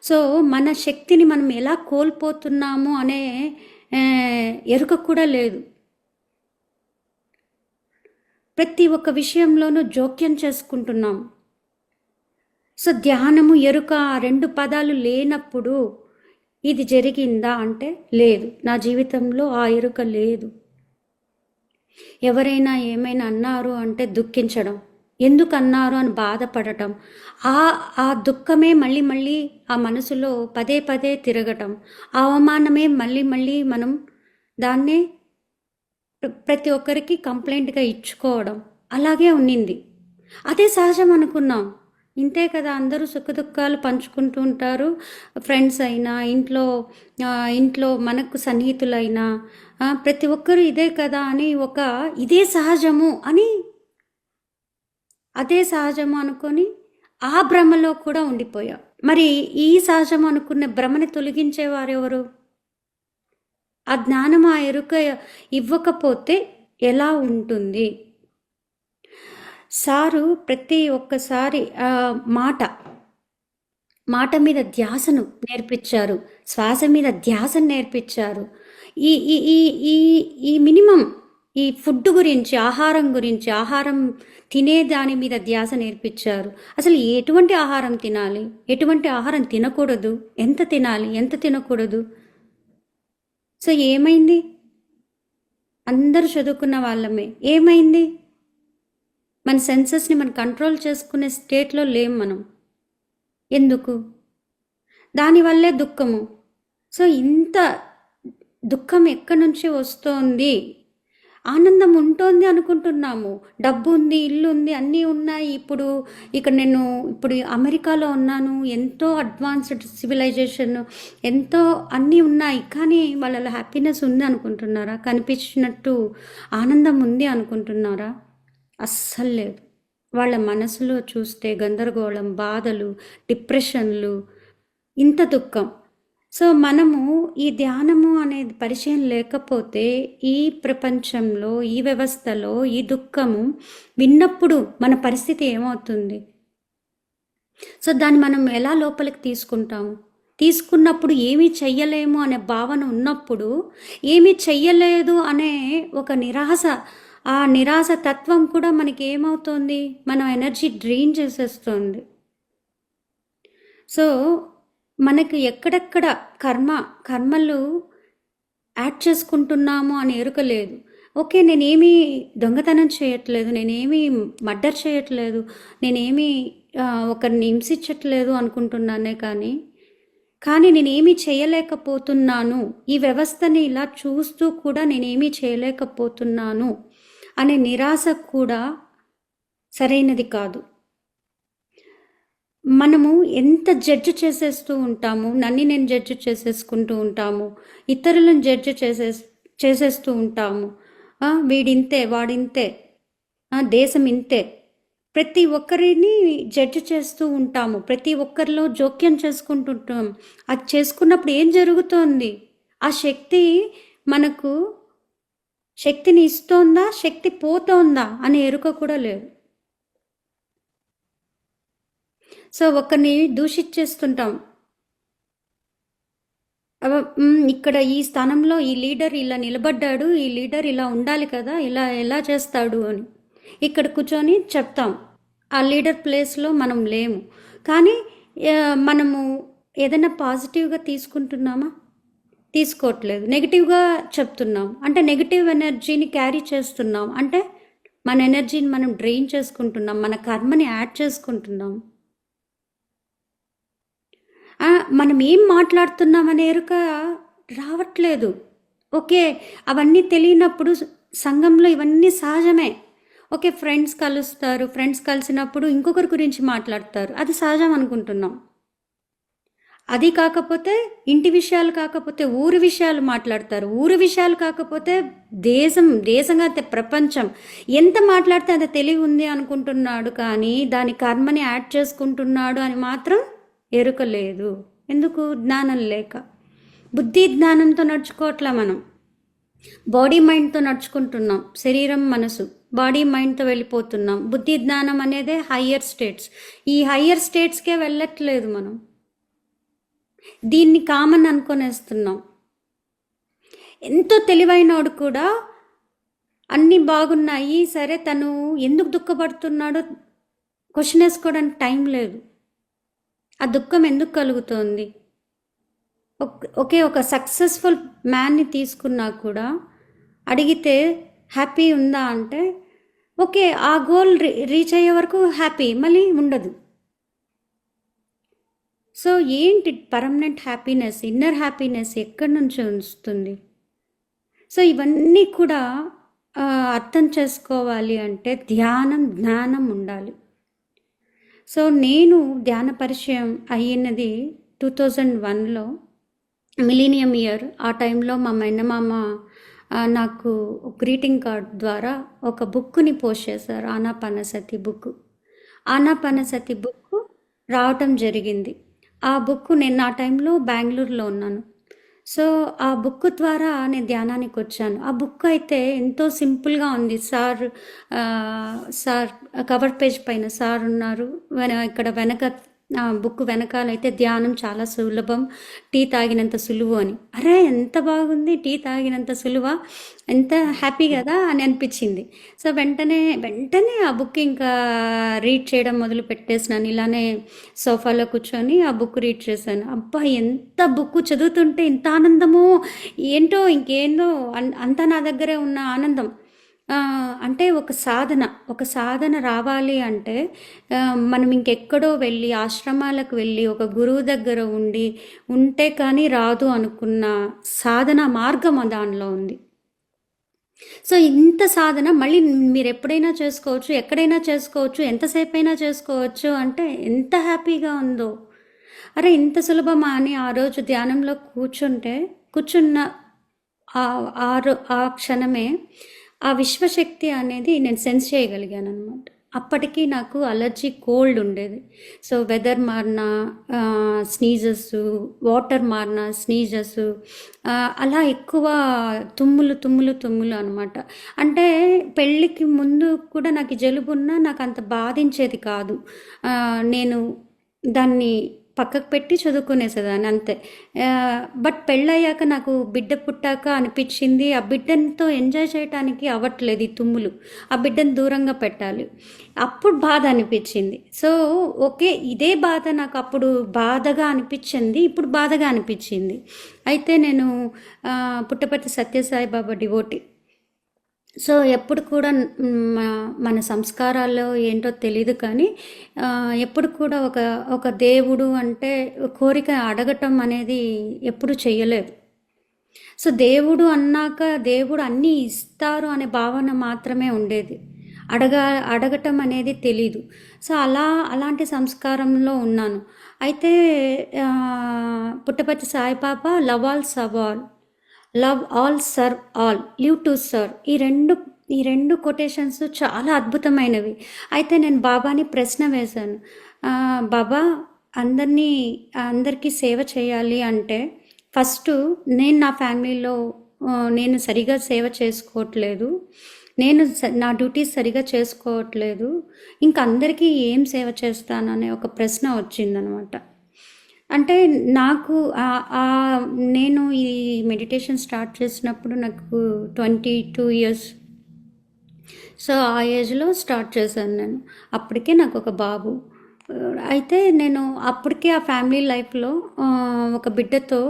సో మన శక్తిని మనం ఎలా కోల్పోతున్నాము అనే ఎరుక కూడా లేదు. ప్రతి ఒక్క విషయంలోనూ జోక్యం చేసుకుంటున్నాం. సో ధ్యానము, ఎరుక, 2 పదాలు లేనప్పుడు ఇది జరిగిందా అంటే లేదు, నా జీవితంలో ఆ ఎరుక లేదు. ఎవరైనా ఏమైనా అన్నారు అంటే దుఃఖించడం, ఎందుకు అన్నారు అని బాధపడటం, ఆ ఆ దుఃఖమే మళ్ళీ మళ్ళీ ఆ మనసులో పదే పదే తిరగటం, ఆ అవమానమే మళ్ళీ మళ్ళీ మనం దాన్నే ప్రతి ఒక్కరికి కంప్లైంట్గా ఇచ్చుకోవడం అలాగే ఉన్నింది. అదే సహజం అనుకున్నాం. ఇంతే కదా, అందరూ సుఖదుఖాలు పంచుకుంటూ ఉంటారు. ఫ్రెండ్స్ అయినా ఇంట్లో మనకు సన్నిహితులైనా ప్రతి ఒక్కరు ఇదే కదా అని ఇదే సహజము అని అదే సహజము అనుకొని ఆ భ్రమలో కూడా ఉండిపోయాం. మరి ఈ సహజము అనుకున్న భ్రమని తొలగించేవారెవరు? ఆ జ్ఞానం, ఆ ఎరుక ఇవ్వకపోతే ఎలా ఉంటుంది? సారు ప్రతి ఒక్కసారి మాట మీద ధ్యాసను నేర్పించారు, శ్వాస మీద ధ్యాసను నేర్పించారు. ఈ ఈ ఈ ఈ ఈ మినిమం ఈ ఫుడ్ గురించి, ఆహారం తినే దాని మీద ధ్యాస నేర్పించారు. అసలు ఎటువంటి ఆహారం తినాలి, ఎటువంటి ఆహారం తినకూడదు, ఎంత తినాలి, ఎంత తినకూడదు. సో ఏమైంది? అందరూ చదువుకున్న వాళ్ళమే. ఏమైంది? మన సెన్సెస్ని మనం కంట్రోల్ చేసుకునే స్టేట్లో లేం మనం. ఎందుకు? దానివల్లే దుఃఖము. సో ఇంత దుఃఖం ఎక్కడి నుంచి వస్తోంది? ఆనందం ఉంటుంది అనుకుంటున్నాము, డబ్బు ఉంది, ఇల్లు ఉంది, అన్నీ ఉన్నాయి. నేను అమెరికాలో ఉన్నాను, ఎంతో అడ్వాన్స్డ్ సివిలైజేషన్, ఎంతో అన్నీ ఉన్నాయి, కానీ వాళ్ళ హ్యాపీనెస్ ఉంది అనుకుంటున్నారా? కనిపించినట్టు ఆనందం ఉంది అనుకుంటున్నారా? అస్సలు లేదు. వాళ్ళ మనసులో చూస్తే గందరగోళం, బాధలు, డిప్రెషన్లు, ఇంత దుఃఖం. సో మనము ఈ ధ్యానము అనేది పరిచయం లేకపోతే ఈ ప్రపంచంలో, ఈ వ్యవస్థలో ఈ దుఃఖము విన్నప్పుడు మన పరిస్థితి ఏమవుతుంది? సో దాన్ని మనం ఎలా లోపలికి తీసుకుంటాము? తీసుకున్నప్పుడు ఏమీ చెయ్యలేము అనే భావన ఉన్నప్పుడు, ఏమీ చెయ్యలేదు అనే ఒక ఆ నిరాశ తత్వం కూడా మనకి ఏమవుతుంది? మన ఎనర్జీ డ్రైన్ చేసేస్తుంది. సో మనకు ఎక్కడెక్కడ కర్మలు యాడ్ చేసుకుంటున్నాము అని ఎరుక లేదు. ఓకే, నేనేమీ దొంగతనం చేయట్లేదు, నేనేమీ మర్డర్ చేయట్లేదు, నేనేమీ ఒకరిని హింసించట్లేదు అనుకుంటున్నానే, కానీ నేనేమీ చేయలేకపోతున్నాను, ఈ వ్యవస్థని ఇలా చూస్తూ కూడా నేనేమీ చేయలేకపోతున్నాను అనే నిరాశ కూడా సరైనది కాదు. మనము ఎంత జడ్జి చేసేస్తూ ఉంటాము, నేను జడ్జి చేసేసుకుంటూ ఉంటాము, ఇతరులను జడ్జి చేసేస్తూ ఉంటాము. వీడింతే, వాడింతే, దేశం ఇంతే, ప్రతి ఒక్కరిని జడ్జి చేస్తూ ఉంటాము, ప్రతి ఒక్కరిలో జోక్యం చేసుకుంటుంటాం. అది చేసుకున్నప్పుడు ఏం జరుగుతోంది? ఆ శక్తి మనకు శక్తిని ఇస్తోందా, శక్తి పోతోందా అనే ఎరుక కూడా లేదు. సో ఒకరిని దూషించేస్తుంటాం. ఇక్కడ ఈ స్థానంలో ఈ లీడర్ ఇలా నిలబడ్డాడు, ఈ లీడర్ ఇలా ఉండాలి కదా, ఇలా ఎలా చేస్తాడు అని ఇక్కడ కూర్చొని చెప్తాం. ఆ లీడర్ ప్లేస్లో మనం లేము, కానీ మనము ఏదైనా పాజిటివ్గా తీసుకుంటున్నామా? తీసుకోవట్లేదు. నెగిటివ్గా చెప్తున్నాం అంటే నెగిటివ్ ఎనర్జీని క్యారీ చేస్తున్నాం, అంటే మన ఎనర్జీని మనం డ్రైన్ చేసుకుంటున్నాం, మన కర్మని యాడ్ చేసుకుంటున్నాం. మనం ఏం మాట్లాడుతున్నాం అనే ఎరుక రావట్లేదు. ఓకే, అవన్నీ తెలియనప్పుడు సంఘంలో ఇవన్నీ సహజమే. ఓకే, ఫ్రెండ్స్ కలుస్తారు, ఫ్రెండ్స్ కలిసినప్పుడు ఇంకొకరి గురించి మాట్లాడతారు, అది సహజం అనుకుంటున్నాం. అది కాకపోతే ఇంటి విషయాలు కాకపోతే ఊరి విషయాలు మాట్లాడతారు, ఊరి విషయాలు కాకపోతే దేశంగా ప్రపంచం ఎంత మాట్లాడితే అది తెలివి ఉంది అనుకుంటున్నాడు, కానీ దాని కర్మని యాడ్ చేసుకుంటున్నాడు అని మాత్రం ఎరుక లేదు. ఎందుకు? జ్ఞానం లేక. బుద్ధి జ్ఞానంతో నడుచుకోవట్లా, మనం బాడీ మైండ్తో నడుచుకుంటున్నాం. శరీరం, మనసు, బాడీ మైండ్తో వెళ్ళిపోతున్నాం. బుద్ధి జ్ఞానం అనేదే హయ్యర్ స్టేట్స్. ఈ హయ్యర్ స్టేట్స్కే వెళ్ళట్లేదు మనం, దీన్ని కామన్ అనుకొనేస్తున్నాం. ఎంతో తెలివైనోడు కూడా అన్నీ బాగున్నాయి, సరే తను ఎందుకు దుఃఖపడుతున్నాడో క్వశ్చన్ వేసుకోవడానికి టైం లేదు. ఆ దుఃఖం ఎందుకు కలుగుతోంది? ఒకే ఒక సక్సెస్ఫుల్ మ్యాన్ని తీసుకున్నా కూడా అడిగితే హ్యాపీ ఉందా అంటే ఓకే, ఆ గోల్ రీచ్ అయ్యే వరకు హ్యాపీ, మళ్ళీ ఉండదు. సో ఏంటి పర్మనెంట్ హ్యాపీనెస్, ఇన్నర్ హ్యాపీనెస్ ఎక్కడి నుంచి వస్తుంది? సో ఇవన్నీ కూడా అర్థం చేసుకోవాలి అంటే ధ్యానం, జ్ఞానం ఉండాలి. సో నేను ధ్యాన పరిచయం అయినది 2001లో, మిలీనియం ఇయర్. ఆ టైంలో మా మేనమామ నాకు గ్రీటింగ్ కార్డ్ ద్వారా ఒక బుక్ని పోస్ట్ చేశారు, ఆనాపానసతి బుక్. ఆనాపానసతి బుక్ రావటం జరిగింది. ఆ బుక్ నేను ఆ టైంలో బెంగళూరులో ఉన్నాను. సో ఆ బుక్ ద్వారా నేను ధ్యానానికి వచ్చాను. ఆ బుక్ అయితే ఎంతో సింపుల్గా ఉంది. సార్ కవర్ పేజ్ పైన సార్ ఉన్నారు, ఇక్కడ వెనక బుక్ వెనకాలైతే ధ్యానం చాలా సులభం, టీ తాగినంత సులువు అని. అరే ఎంత బాగుంది, టీ తాగినంత సులువా, ఎంత హ్యాపీ కదా అని అనిపించింది. సో వెంటనే ఆ బుక్ ఇంకా రీడ్ చేయడం మొదలు పెట్టేసినాను. ఇలానే సోఫాలో కూర్చొని ఆ బుక్ రీడ్ చేశాను. అబ్బా ఎంత బుక్ చదువుతుంటే ఇంత ఆనందమో ఏంటో, ఇంకేందో అంతా నా దగ్గరే ఉన్న ఆనందం. అంటే ఒక సాధన రావాలి అంటే మనం ఇంకెక్కడో వెళ్ళి ఆశ్రమాలకు వెళ్ళి ఒక గురువు దగ్గర ఉంటే కానీ రాదు అనుకున్న సాధన మార్గం దానిలో ఉంది. సో ఇంత సాధన మళ్ళీ మీరు ఎప్పుడైనా చేసుకోవచ్చు, ఎక్కడైనా చేసుకోవచ్చు, ఎంతసేపు అయినా చేసుకోవచ్చు అంటే ఎంత హ్యాపీగా ఉందో. అరే ఇంత సులభమా అని ఆ రోజు ధ్యానంలో కూర్చున్న ఆ క్షణమే ఆ విశ్వశక్తి అనేది నేను సెన్స్ చేయగలిగాను అనమాట. అప్పటికి నాకు అలర్జీ, కోల్డ్ ఉండేది. సో వెదర్ మారినా స్నీజెస్, వాటర్ మారినా స్నీజెస్, అలా ఎక్కువ తుమ్ములు అనమాట. అంటే పెళ్ళికి ముందు కూడా నాకు జలుబు ఉన్నా నాకు అంత బాధించేది కాదు. నేను దాన్ని పక్కకు పెట్టి చదువుకునేసేదాన్ని అంతే. బట్ పెళ్ళయ్యాక నాకు బిడ్డ పుట్టాక అనిపించింది ఆ బిడ్డతో ఎంజాయ్ చేయడానికి అవ్వట్లేదు ఈ తుమ్ములు, ఆ బిడ్డను దూరంగా పెట్టాలి. అప్పుడు బాధ అనిపించింది. సో ఓకే, ఇదే బాధ నాకు అప్పుడు బాధగా అనిపించింది, ఇప్పుడు బాధగా అనిపించింది. అయితే నేను పుట్టపర్తి సత్యసాయి బాబా డివోటీ. సో ఎప్పుడు కూడా మన సంస్కారాల్లో ఏంటో తెలీదు కానీ ఎప్పుడు కూడా ఒక దేవుడు అంటే కోరిక అడగటం అనేది ఎప్పుడు చెయ్యలేదు. సో దేవుడు అన్నాక దేవుడు అన్నీ ఇస్తారు అనే భావన మాత్రమే ఉండేది, అడగటం అనేది తెలీదు. సో అలాంటి సంస్కారంలో ఉన్నాను. అయితే Puttaparthi Saibaba love all serve all, love all serve all, live to serve, ఈ రెండు కొటేషన్స్ చాలా అద్భుతమైనవి. అయితే నేను బాబాని ప్రశ్న వేశాను, బాబా అందరికీ సేవ చేయాలి అంటే ఫస్ట్ నేను నా ఫ్యామిలీలో నేను సరిగా సేవ చేసుకోవట్లేదు, నేను నా డ్యూటీస్ సరిగా చేసుకోవట్లేదు, ఇంకా అందరికీ ఏం సేవ చేస్తాననే ఒక ప్రశ్న వచ్చిందనమాట. అంటే నాకు నేను ఈ మెడిటేషన్ స్టార్ట్ చేసినప్పుడు నాకు 22 ఇయర్స్. సో ఆ ఏజ్లో స్టార్ట్ చేశాను నేను. అప్పటికే నాకు ఒక బాబు. అయితే నేను అప్పటికే ఆ ఫ్యామిలీ లైఫ్లో ఒక బిడ్డతో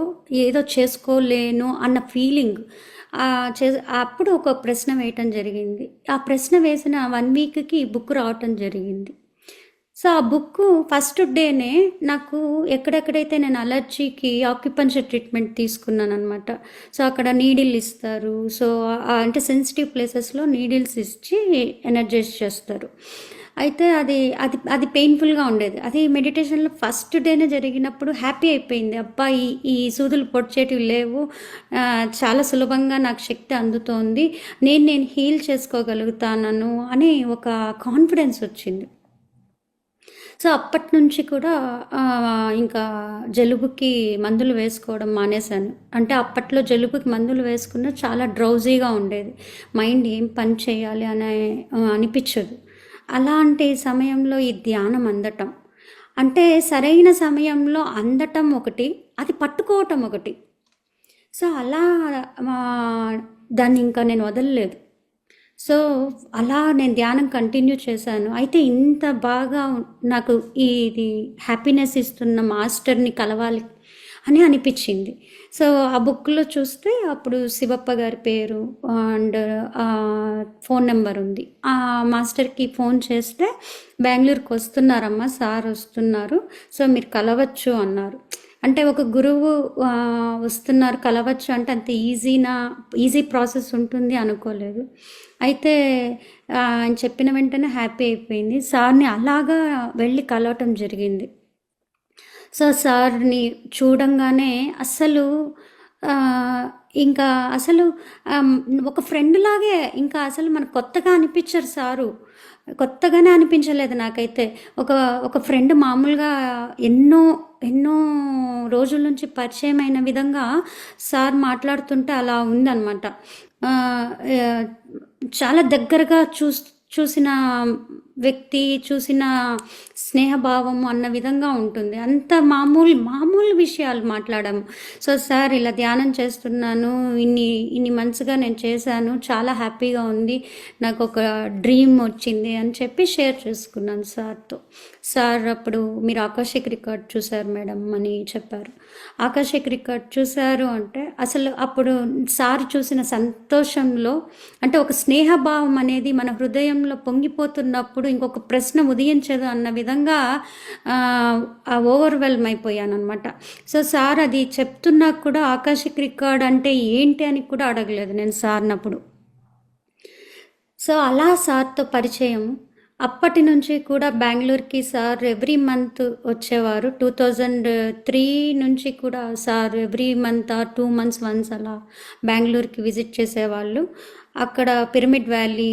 ఏదో చేసుకోలేను అన్న ఫీలింగ్ అప్పుడు ఒక ప్రశ్న వేయటం జరిగింది. ఆ ప్రశ్న వేసిన 1 వీక్కి ఈ బుక్ రావటం జరిగింది. సో ఆ బుక్ ఫస్ట్ డేనే నాకు ఎక్కడెక్కడైతే నేను అలర్జీకి ఆక్యుపంచర్ ట్రీట్మెంట్ తీసుకున్నాను అనమాట. సో అక్కడ నీడిల్ ఇస్తారు. సో అంటే సెన్సిటివ్ ప్లేసెస్లో నీడిల్స్ ఇచ్చి ఎనర్జైజ్ చేస్తారు. అయితే అది పెయిన్ఫుల్గా ఉండేది. అది మెడిటేషన్లో ఫస్ట్ డేనే జరిగినప్పుడు హ్యాపీ అయిపోయింది. అబ్బా ఈ సూదులు పొడిచేటివి లేవు, చాలా సులభంగా నాకు శక్తి అందుతోంది, నేను హీల్ చేసుకోగలుగుతాను అని ఒక కాన్ఫిడెన్స్ వచ్చింది. సో అప్పటి నుంచి కూడా ఇంకా జలుబుకి మందులు వేసుకోవడం మానేశాను. అంటే అప్పట్లో జలుబుకి మందులు వేసుకున్న చాలా డ్రౌజీగా ఉండేది, మైండ్ ఏం పని చేయాలి అనిపించదు. అలాంటి సమయంలో ఈ ధ్యానం అందటం అంటే సరైన సమయంలో అందటం ఒకటి, అది పట్టుకోవటం ఒకటి. సో అలా దాన్ని ఇంకా నేను వదలలేదు. సో అలా నేను ధ్యానం కంటిన్యూ చేశాను. అయితే ఇంత బాగా నాకు ఇది హ్యాపీనెస్ ఇస్తున్న మాస్టర్ని కలవాలి అని అనిపించింది. సో ఆ బుక్లో చూస్తే అప్పుడు శివప్ప గారి పేరు అండ్ ఫోన్ నెంబర్ ఉంది. ఆ మాస్టర్కి ఫోన్ చేస్తే బెంగళూరుకి వస్తున్నారమ్మా, సార్ వస్తున్నారు, సో మీరు కలవచ్చు అన్నారు. అంటే ఒక గురువు వస్తున్నారు కలవచ్చు అంటే అంత ఈజీ ప్రాసెస్ ఉంటుంది అనుకోలేదు. అయితే ఆయన చెప్పిన వెంటనే హ్యాపీ అయిపోయింది. సార్ని అలాగా వెళ్ళి కలవటం జరిగింది. సో సార్ని చూడంగానే అస్సలు ఇంకా అసలు ఒక ఫ్రెండ్ లాగే, ఇంకా అసలు మనకు కొత్తగా అనిపించారు సారు. కొత్తగానే అనిపించలేదు నాకైతే. ఒక ఒక ఫ్రెండ్ మామూలుగా ఎన్నో ఎన్నో రోజుల నుంచి పరిచయం అయిన విధంగా సార్ మాట్లాడుతుంటే అలా ఉందన్నమాట. చాలా దగ్గరగా చూసిన వ్యక్తి, చూసిన స్నేహభావము అన్న విధంగా ఉంటుంది. అంత మామూలు విషయాలు మాట్లాడాము. సో సార్ ఇలా ధ్యానం చేస్తున్నాను, ఇన్ని మంత్స్గా నేను చేశాను, చాలా హ్యాపీగా ఉంది, నాకు ఒక డ్రీమ్ వచ్చింది అని చెప్పి షేర్ చేసుకున్నాను సార్తో. సార్ అప్పుడు మీరు ఆకాశిక్ రికార్డ్ చూశారు మేడం అని చెప్పారు. ఆకాశిక్ రికార్డ్ చూశారు అంటే అసలు అప్పుడు సార్ చూసిన సంతోషంలో, అంటే ఒక స్నేహభావం అనేది మన హృదయంలో పొంగిపోతున్నప్పుడు ఇంకొక ప్రశ్న ఉదయించదు అన్న విధంగా ఓవర్వెల్మ్ అయిపోయాను అనమాట. సో సార్ అది చెప్తున్నా కూడా ఆకాశిక్ రికార్డ్ అంటే ఏంటి అని కూడా అడగలేదు నేను సార్నప్పుడు. సో అలా సార్తో పరిచయం. అప్పటి నుంచి కూడా బెంగళూరుకి సార్ ఎవ్రీ మంత్ వచ్చేవారు. 2003 నుంచి కూడా sir every month 2 months once అలా బెంగళూరుకి విజిట్ చేసేవాళ్ళు. అక్కడ పిరమిడ్ వ్యాలీ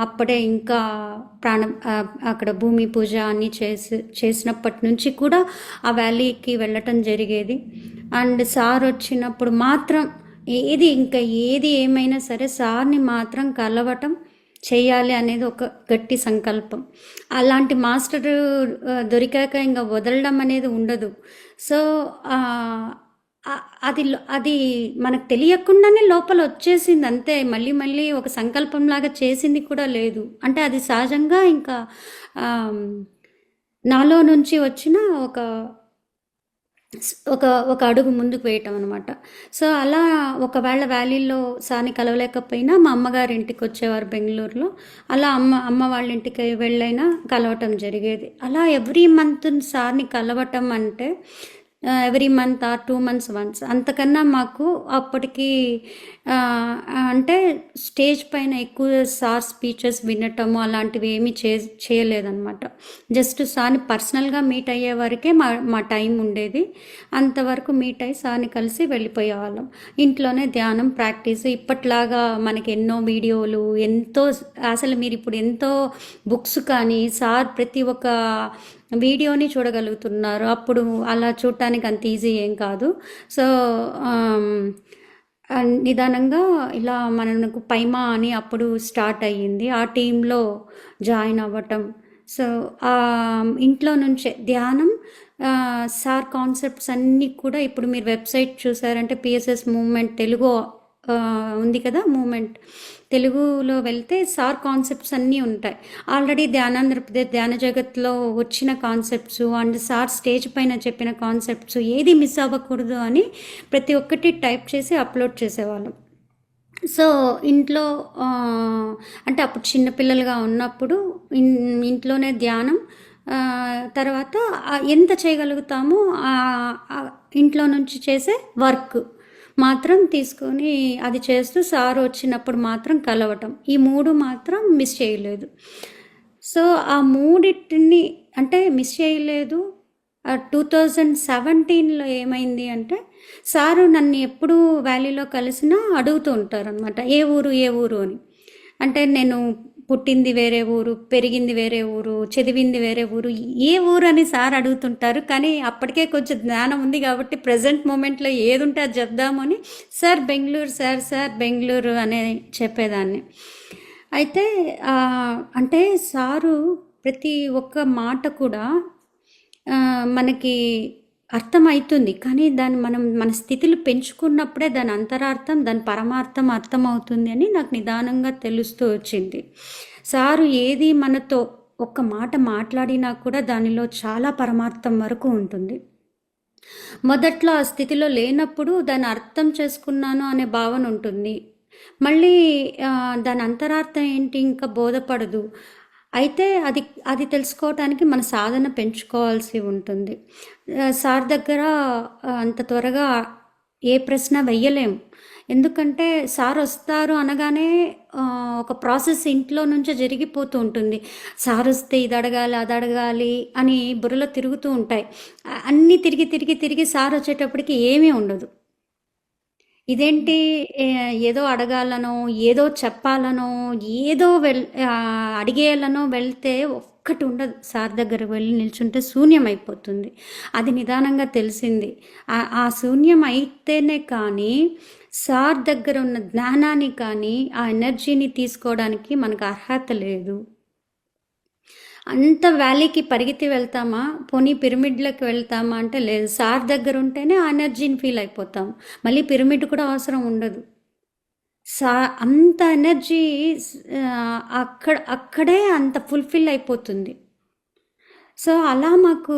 అప్పుడే ఇంకా అక్కడ భూమి పూజ అన్నీ చేసినప్పటి నుంచి కూడా ఆ వ్యాలీకి వెళ్ళటం జరిగేది. అండ్ సార్ వచ్చినప్పుడు మాత్రం ఏది ఏమైనా సరే సార్ని మాత్రం కలవటం చేయాలి అనేది ఒక గట్టి సంకల్పం. అలాంటి మాస్టర్ దొరికాక ఇంకా వదలడం అనేది ఉండదు. సో అది మనకు తెలియకుండానే లోపల వచ్చేసింది అంతే. మళ్ళీ ఒక సంకల్పంలాగా చేసింది కూడా లేదు. అంటే అది సహజంగా ఇంకా నాలో నుంచి వచ్చిన ఒక అడుగు ముందుకు వేయటం అనమాట. సో అలా ఒకవేళ వ్యాలీలో సార్ని కలవలేకపోయినా మా అమ్మగారి ఇంటికి వచ్చేవారు బెంగళూరులో. అలా అమ్మ వాళ్ళ ఇంటికి వెళ్ళైనా కలవటం జరిగేది. అలా ఎవ్రీ మంత్ సార్ని కలవటం అంటే ఎవ్రీ మంత్ 2 months వన్స్. అంతకన్నా మాకు అప్పటికి అంటే స్టేజ్ పైన ఎక్కువ సార్ స్పీచెస్ వినటము అలాంటివి ఏమీ చేయలేదన్నమాట. జస్ట్ సార్ని పర్సనల్గా మీట్ అయ్యే వరకే మా టైం ఉండేది. అంతవరకు మీట్ అయ్యి సార్ని కలిసి వెళ్ళిపోయేవాళ్ళం. ఇంట్లోనే ధ్యానం ప్రాక్టీస్. ఇప్పట్లాగా మనకి ఎన్నో వీడియోలు, అసలు మీరు ఇప్పుడు ఎంతో బుక్స్ కానీ సార్ ప్రతి ఒక్క వీడియోని చూడగలుగుతున్నారు. అప్పుడు అలా చూడటానికి అంత ఈజీ ఏం కాదు. సో నిదానంగా ఇలా మనకు పైమా అని అప్పుడు స్టార్ట్ అయ్యింది. ఆ టీంలో జాయిన్ అవ్వటం. సో ఇంట్లో నుంచే ధ్యానం సార్ కాన్సెప్ట్స్ అన్నీ కూడా ఇప్పుడు మీరు వెబ్సైట్ చూసారంటే పిఎస్ఎస్ మూవ్మెంట్ తెలుగు ఉంది కదా, మూమెంట్ తెలుగులో వెళ్తే సార్ కాన్సెప్ట్స్ అన్నీ ఉంటాయి. ఆల్రెడీ ధ్యానాంధ్రప్రదేశ్ ధ్యాన జగత్లో వచ్చిన కాన్సెప్ట్స్ అండ్ సార్ స్టేజ్ పైన చెప్పిన కాన్సెప్ట్స్ ఏది మిస్ అవ్వకూడదు అని ప్రతి ఒక్కటి టైప్ చేసి అప్లోడ్ చేసేవాళ్ళం. సో ఇంట్లో అంటే అప్పుడు చిన్నపిల్లలుగా ఉన్నప్పుడు ఇంట్లోనే ధ్యానం, తర్వాత ఎంత చేయగలుగుతామో ఇంట్లో నుంచి చేసే వర్క్ మాత్రం తీసుకొని అది చేస్తూ సార్ వచ్చినప్పుడు మాత్రం కలవటం. ఈ 3 మాత్రం మిస్ చేయలేదు. సో ఆ 3 అంటే మిస్ చేయలేదు. 2017లో ఏమైంది అంటే సారు నన్ను ఎప్పుడు వ్యాలీలో కలిసినా అడుగుతూ ఉంటారనమాట, ఏ ఊరు అని. అంటే నేను పుట్టింది వేరే ఊరు, పెరిగింది వేరే ఊరు, చదివింది వేరే ఊరు, ఏ ఊరు అని సార్ అడుగుతుంటారు. కానీ అప్పటికే కొంచెం జ్ఞానం ఉంది కాబట్టి ప్రజెంట్ మూమెంట్లో ఏది ఉంటే అది చెప్దామని సార్ బెంగళూరు, సార్ బెంగళూరు అనే చెప్పేదాన్ని. అయితే అంటే సారు ప్రతి ఒక్క మాట కూడా మనకి అర్థమవుతుంది. కానీ దాన్ని మన స్థితిలో పెంచుకున్నప్పుడే దాని అంతరార్థం, దాని పరమార్థం అర్థమవుతుంది అని నాకు నిదానంగా తెలుస్తూ వచ్చింది. సారు ఏది మనతో ఒక్క మాట మాట్లాడినా కూడా దానిలో చాలా పరమార్థం వరకు ఉంటుంది. మొదట్లో ఆ స్థితిలో లేనప్పుడు దాన్ని అర్థం చేసుకున్నాను అనే భావన ఉంటుంది. మళ్ళీ దాని అంతరార్థం ఏంటి ఇంకా బోధపడదు. అయితే అది అది తెలుసుకోవటానికి మన సాధన పెంచుకోవాల్సి ఉంటుంది. సార్ దగ్గర అంత త్వరగా ఏ ప్రశ్న వెయ్యలేం. ఎందుకంటే సార్ వస్తారు అనగానే ఒక ప్రాసెస్ ఇంట్లో నుంచే జరిగిపోతూ ఉంటుంది. సార్ వస్తే ఇది అడగాలి, అది అడగాలి అని బుర్రలో తిరుగుతూ ఉంటాయి. అన్నీ తిరిగి తిరిగి తిరిగి సార్ వచ్చేటప్పటికి ఏమీ ఉండదు. ఇదేంటి ఏదో అడగాలనో, ఏదో చెప్పాలనో, ఏదో అడిగేయాలనో వెళ్తే ఒక్కటి ఉండదు. సార్ దగ్గరకు వెళ్ళి నిల్చుంటే శూన్యం అయిపోతుంది. అది నిదానంగా తెలిసింది. ఆ శూన్యం అయితేనే కానీ సార్ దగ్గర ఉన్న జ్ఞానాన్ని కానీ ఆ ఎనర్జీని తీసుకోవడానికి మనకు అర్హత లేదు. అంత వ్యాలీకి పరిగెత్తి వెళ్తామా, పోనీ పిరమిడ్లకు వెళ్తామా అంటే లేదు. సార్ దగ్గర ఉంటేనే ఆ ఎనర్జీని ఫీల్ అయిపోతాం. మళ్ళీ పిరమిడ్ కూడా అవసరం ఉండదు. అంత ఎనర్జీ అక్కడే అంత ఫుల్ఫిల్ అయిపోతుంది. సో అలా మాకు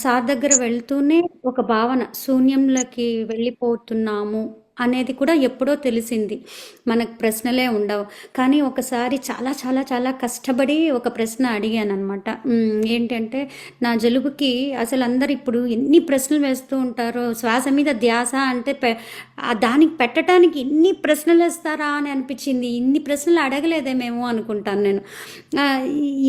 సార్ దగ్గర వెళ్తూనే ఒక భావన శూన్యంలోకి వెళ్ళిపోతున్నాము అనేది కూడా ఎప్పుడో తెలిసింది. మనకు ప్రశ్నలే ఉండవు. కానీ ఒకసారి చాలా చాలా చాలా కష్టపడి ఒక ప్రశ్న అడిగాను అనమాట. ఏంటంటే నా జలుబుకి అసలు అందరు ఇప్పుడు ఎన్ని ప్రశ్నలు వేస్తూ ఉంటారో, శ్వాస మీద ధ్యాస అంటే దానికి పెట్టడానికి ఇన్ని ప్రశ్నలు వేస్తారా అని అనిపించింది. ఇన్ని ప్రశ్నలు అడగలేదేమేమో అనుకుంటాను నేను.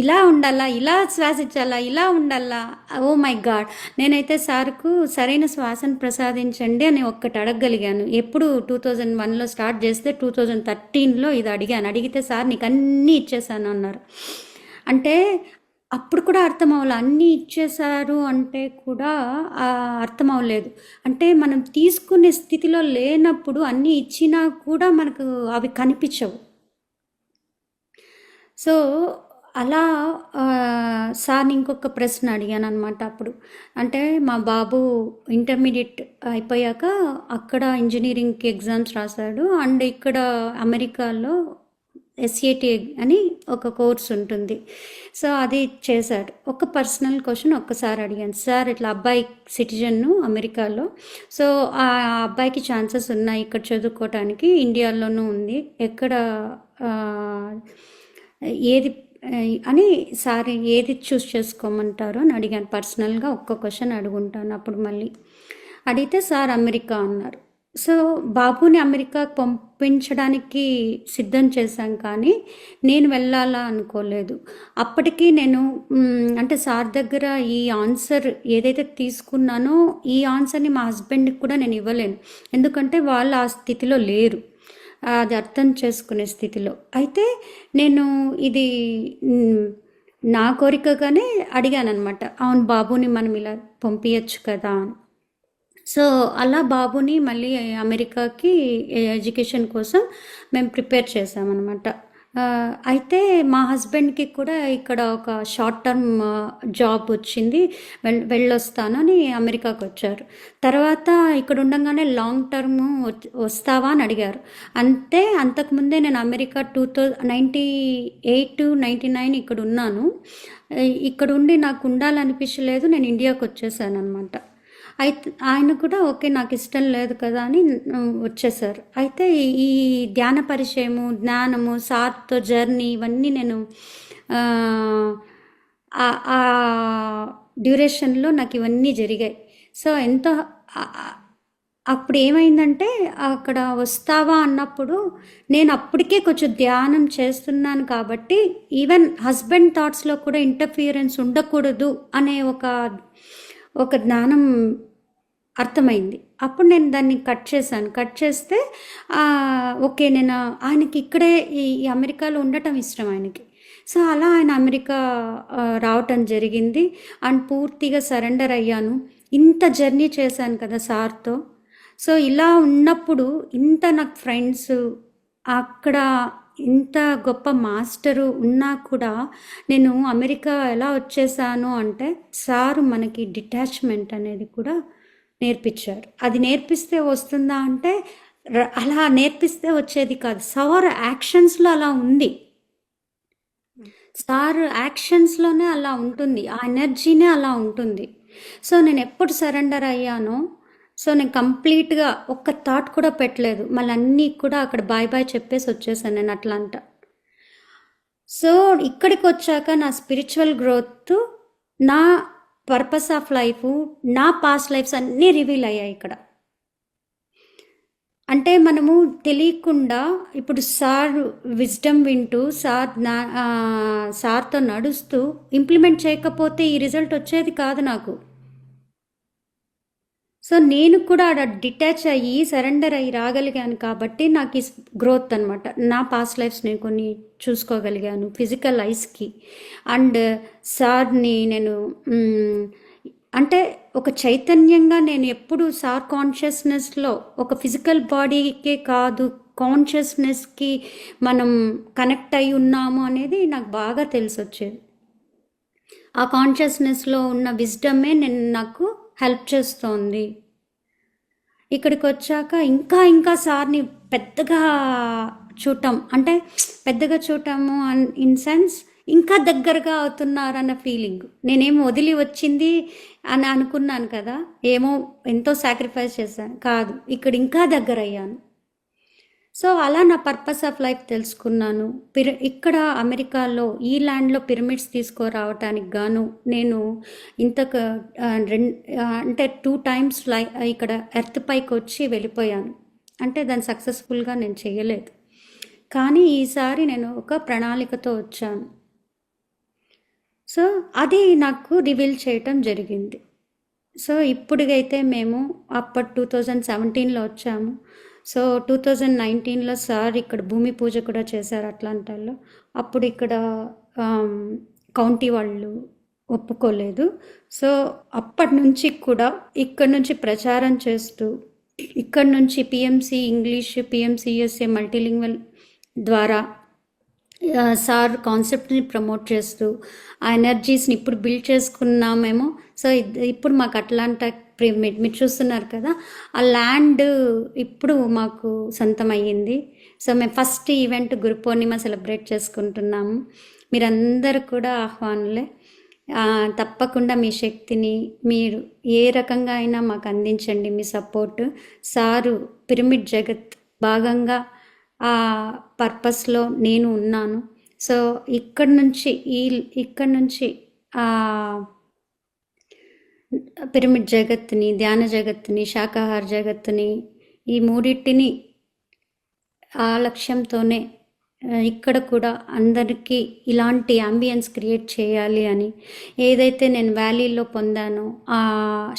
ఇలా ఉండాలా, ఇలా శ్వాసించాలా, ఇలా ఉండాలా, ఓ మై గాడ్. నేనైతే సార్కు సరైన శ్వాసను ప్రసాదించండి అని ఒక్కటి అడగగలిగాను. ఎప్పుడు 2001లో స్టార్ట్ చేస్తే 2013లో ఇది అడిగాను. అడిగితే సార్ నీకు అన్నీ ఇచ్చేసాను అన్నారు. అంటే అప్పుడు కూడా అర్థం అవ్వలేదు. అన్నీ ఇచ్చేశారు అంటే కూడా అర్థం అవ్వలేదు. అంటే మనం తీసుకునే స్థితిలో లేనప్పుడు అన్నీ ఇచ్చినా కూడా మనకు అవి కనిపించవు. సో అలా సార్ని ఇంకొక ప్రశ్న అడిగాను అనమాట అప్పుడు. అంటే మా బాబు ఇంటర్మీడియట్ అయిపోయాక అక్కడ ఇంజనీరింగ్కి ఎగ్జామ్స్ రాశాడు. అండ్ ఇక్కడ అమెరికాలో SAT అని ఒక కోర్స్ ఉంటుంది. సో అది చేశాడు. ఒక పర్సనల్ క్వశ్చన్ ఒక్కసారి అడిగాను. సార్ ఇట్లా అబ్బాయి సిటిజన్ను అమెరికాలో, సో ఆ అబ్బాయికి ఛాన్సెస్ ఉన్నాయి ఇక్కడ చదువుకోవటానికి, ఇండియాలోనూ ఉంది, ఎక్కడ ఏది అని సార్ ఏది చూస్ చేసుకోమంటారు అని అడిగాను. పర్సనల్గా ఒక్క క్వశ్చన్ అడుగుంటాను అప్పుడు. మళ్ళీ అడిగితే సార్ అమెరికా అన్నారు. సో బాబుని అమెరికాకు పంపించడానికి సిద్ధం చేశాం, కానీ నేను వెళ్ళాలా అనుకోలేదు. అప్పటికి నేను అంటే సార్ దగ్గర ఈ ఆన్సర్ ఏదైతే తీసుకున్నానో ఈ ఆన్సర్ని మా హస్బెండ్కి కూడా నేను ఇవ్వలేను. ఎందుకంటే వాళ్ళు ఆ స్థితిలో లేరు, అది అర్థం చేసుకునే స్థితిలో. అయితే నేను ఇది నా కోరికగానే అడిగాను అనమాట. అవును, బాబుని మనం ఇలా పంపించచ్చు కదా అని. సో అలా బాబుని మళ్ళీ అమెరికాకి ఎడ్యుకేషన్ కోసం మేము ప్రిపేర్ చేసామన్నమాట. అయితే మా హస్బెండ్కి కూడా ఇక్కడ ఒక షార్ట్ టర్మ్ జాబ్ వచ్చింది, వెళ్ళొస్తాను అని అమెరికాకు వచ్చారు. తర్వాత ఇక్కడ ఉండగానే లాంగ్ టర్మ్ వస్తావా అని అడిగారు. అంతే, అంతకుముందే నేను అమెరికా 1998-99 ఇక్కడ ఉన్నాను. ఇక్కడ ఉండి నాకు ఉండాలనిపించలేదు, నేను ఇండియాకి వచ్చేసాను అనమాట. అయితే ఆయన కూడా ఓకే నాకు ఇష్టం లేదు కదా అని వచ్చేసారు. అయితే ఈ ధ్యాన పరిచయము, జ్ఞానము, సార్తో జర్నీ ఇవన్నీ నేను ఆ డ్యూరేషన్లో నాకు ఇవన్నీ జరిగాయి. సో ఎంతో అప్పుడు ఏమైందంటే అక్కడ వస్తావా అన్నప్పుడు నేను అప్పటికే కొంచెం ధ్యానం చేస్తున్నాను కాబట్టి ఈవెన్ హస్బెండ్ థాట్స్లో కూడా ఇంటర్ఫియరెన్స్ ఉండకూడదు అనే ఒక జ్ఞానం అర్థమైంది. అప్పుడు నేను దాన్ని కట్ చేశాను. కట్ చేస్తే ఓకే, నేను ఆయనకి ఇక్కడే ఈ అమెరికాలో ఉండటం ఇష్టం ఆయనకి. సో అలా ఆయన అమెరికా రావటం జరిగింది. అండ్ పూర్తిగా సరెండర్ అయ్యాను. ఇంత జర్నీ చేశాను కదా సార్తో. సో ఇలా ఉన్నప్పుడు ఇంత నాకు ఫ్రెండ్స్, అక్కడ ఇంత గొప్ప మాస్టరు ఉన్నా కూడా నేను అమెరికా ఎలా వచ్చేసాను అంటే సారు మనకి డిటాచ్మెంట్ అనేది కూడా నేర్పించారు. అది నేర్పిస్తే వస్తుందా అంటే అలా నేర్పిస్తే వచ్చేది కాదు. సార్ యాక్షన్స్లో అలా ఉంది. సార్ యాక్షన్స్లోనే అలా ఉంటుంది, ఆ ఎనర్జీనే అలా ఉంటుంది. సో నేను ఎప్పుడు సరెండర్ అయ్యానో, సో నేను కంప్లీట్గా ఒక్క థాట్ కూడా పెట్టలేదు, మళ్ళీ అన్నీ కూడా అక్కడ బాయ్ బాయ్ చెప్పేసి వచ్చేసాను నేను అట్లాంటా. సో ఇక్కడికి వచ్చాక నా స్పిరిచువల్ గ్రోత్, నా పర్పస్ ఆఫ్ లైఫ్, నా పాస్ట్ లైఫ్స్ అన్నీ రివీల్ అయ్యాయి ఇక్కడ. అంటే మనము తెలియకుండా ఇప్పుడు సార్ విజ్డమ్ వింటూ సార్తో నడుస్తూ ఇంప్లిమెంట్ చేయకపోతే ఈ రిజల్ట్ వచ్చేది కాదు నాకు. సో నేను కూడా ఆడ డిటాచ్ అయ్యి సరెండర్ అయ్యి రాగలిగాను కాబట్టి నాకు ఈ గ్రోత్ అనమాట. నా పాస్ట్ లైఫ్స్ నేను కొన్ని చూసుకోగలిగాను ఫిజికల్ ఐస్కి. అండ్ సార్ని నేను అంటే ఒక చైతన్యంగా నేను ఎప్పుడు సార్ కాన్షియస్నెస్లో ఒక ఫిజికల్ బాడీకే కాదు కాన్షియస్నెస్కి మనం కనెక్ట్ అయి ఉన్నాము అనేది నాకు బాగా తెలిసి వచ్చేది. ఆ కాన్షియస్నెస్లో ఉన్న విజ్డమే నాకు హెల్ప్ చేస్తోంది. ఇక్కడికి వచ్చాక ఇంకా ఇంకా సార్ని పెద్దగా చూడటం, అంటే పెద్దగా చూడటము ఇన్ సెన్స్ ఇంకా దగ్గరగా అవుతున్నారన్న ఫీలింగ్. నేనేమో వదిలి వచ్చింది అని అనుకున్నాను కదా, ఏమో ఎంతో సాక్రిఫైస్ చేశాను కాదు, ఇక్కడ ఇంకా దగ్గర అయ్యాను. సో అలా నా పర్పస్ ఆఫ్ లైఫ్ తెలుసుకున్నాను. ఇక్కడ అమెరికాలో ఈ ల్యాండ్లో పిరమిడ్స్ తీసుకురావటానికి గాను నేను ఇంతకు అంటే 2 times ఇక్కడ ఎర్త్ పైకి వచ్చి వెళ్ళిపోయాను. అంటే దాన్ని సక్సెస్ఫుల్గా నేను చేయలేదు, కానీ ఈసారి నేను ఒక ప్రణాళికతో వచ్చాను. సో అది నాకు రివీల్ చేయటం జరిగింది. సో ఇప్పుడుగైతే మేము అప్పటి 2017లో వచ్చాము. సో 2019లో సార్ ఇక్కడ భూమి పూజ కూడా చేశారు అట్లాంటాలో. అప్పుడు ఇక్కడ కౌంటీ వాళ్ళు ఒప్పుకోలేదు. సో అప్పటి నుంచి కూడా ఇక్కడ నుంచి ప్రచారం చేస్తూ, ఇక్కడ నుంచి పిఎంసి ఇంగ్లీష్, పిఎంసిఎస్ఏ మల్టీలింగ్వల్ ద్వారా సార్ కాన్సెప్ట్ని ప్రమోట్ చేస్తూ ఆ ఎనర్జీస్ని ఇప్పుడు బిల్డ్ చేసుకున్నామేమో. సో ఇప్పుడు మాకు అట్లాంటా మీరు చూస్తున్నారు కదా, ఆ ల్యాండ్ ఇప్పుడు మాకు సొంతం అయ్యింది. సో మేము ఫస్ట్ ఈవెంట్ గురు పౌర్ణిమ సెలబ్రేట్ చేసుకుంటున్నాము. మీరందరూ కూడా ఆహ్వానులే. తప్పకుండా మీ శక్తిని మీరు ఏ రకంగా అయినా మాకు అందించండి, మీ సపోర్ట్. సారు పిరమిడ్ జగత్ భాగంగా ఆ పర్పస్లో నేను ఉన్నాను. సో ఇక్కడ నుంచి పిరమిడ్ జగత్తుని, ధ్యాన జగత్తుని, శాకాహార జగత్తుని, ఈ మూడింటిని ఆ లక్ష్యంతోనే ఇక్కడ కూడా అందరికీ ఇలాంటి అంబియన్స్ క్రియేట్ చేయాలి అని, ఏదైతే నేను వ్యాలీలో పొందానో ఆ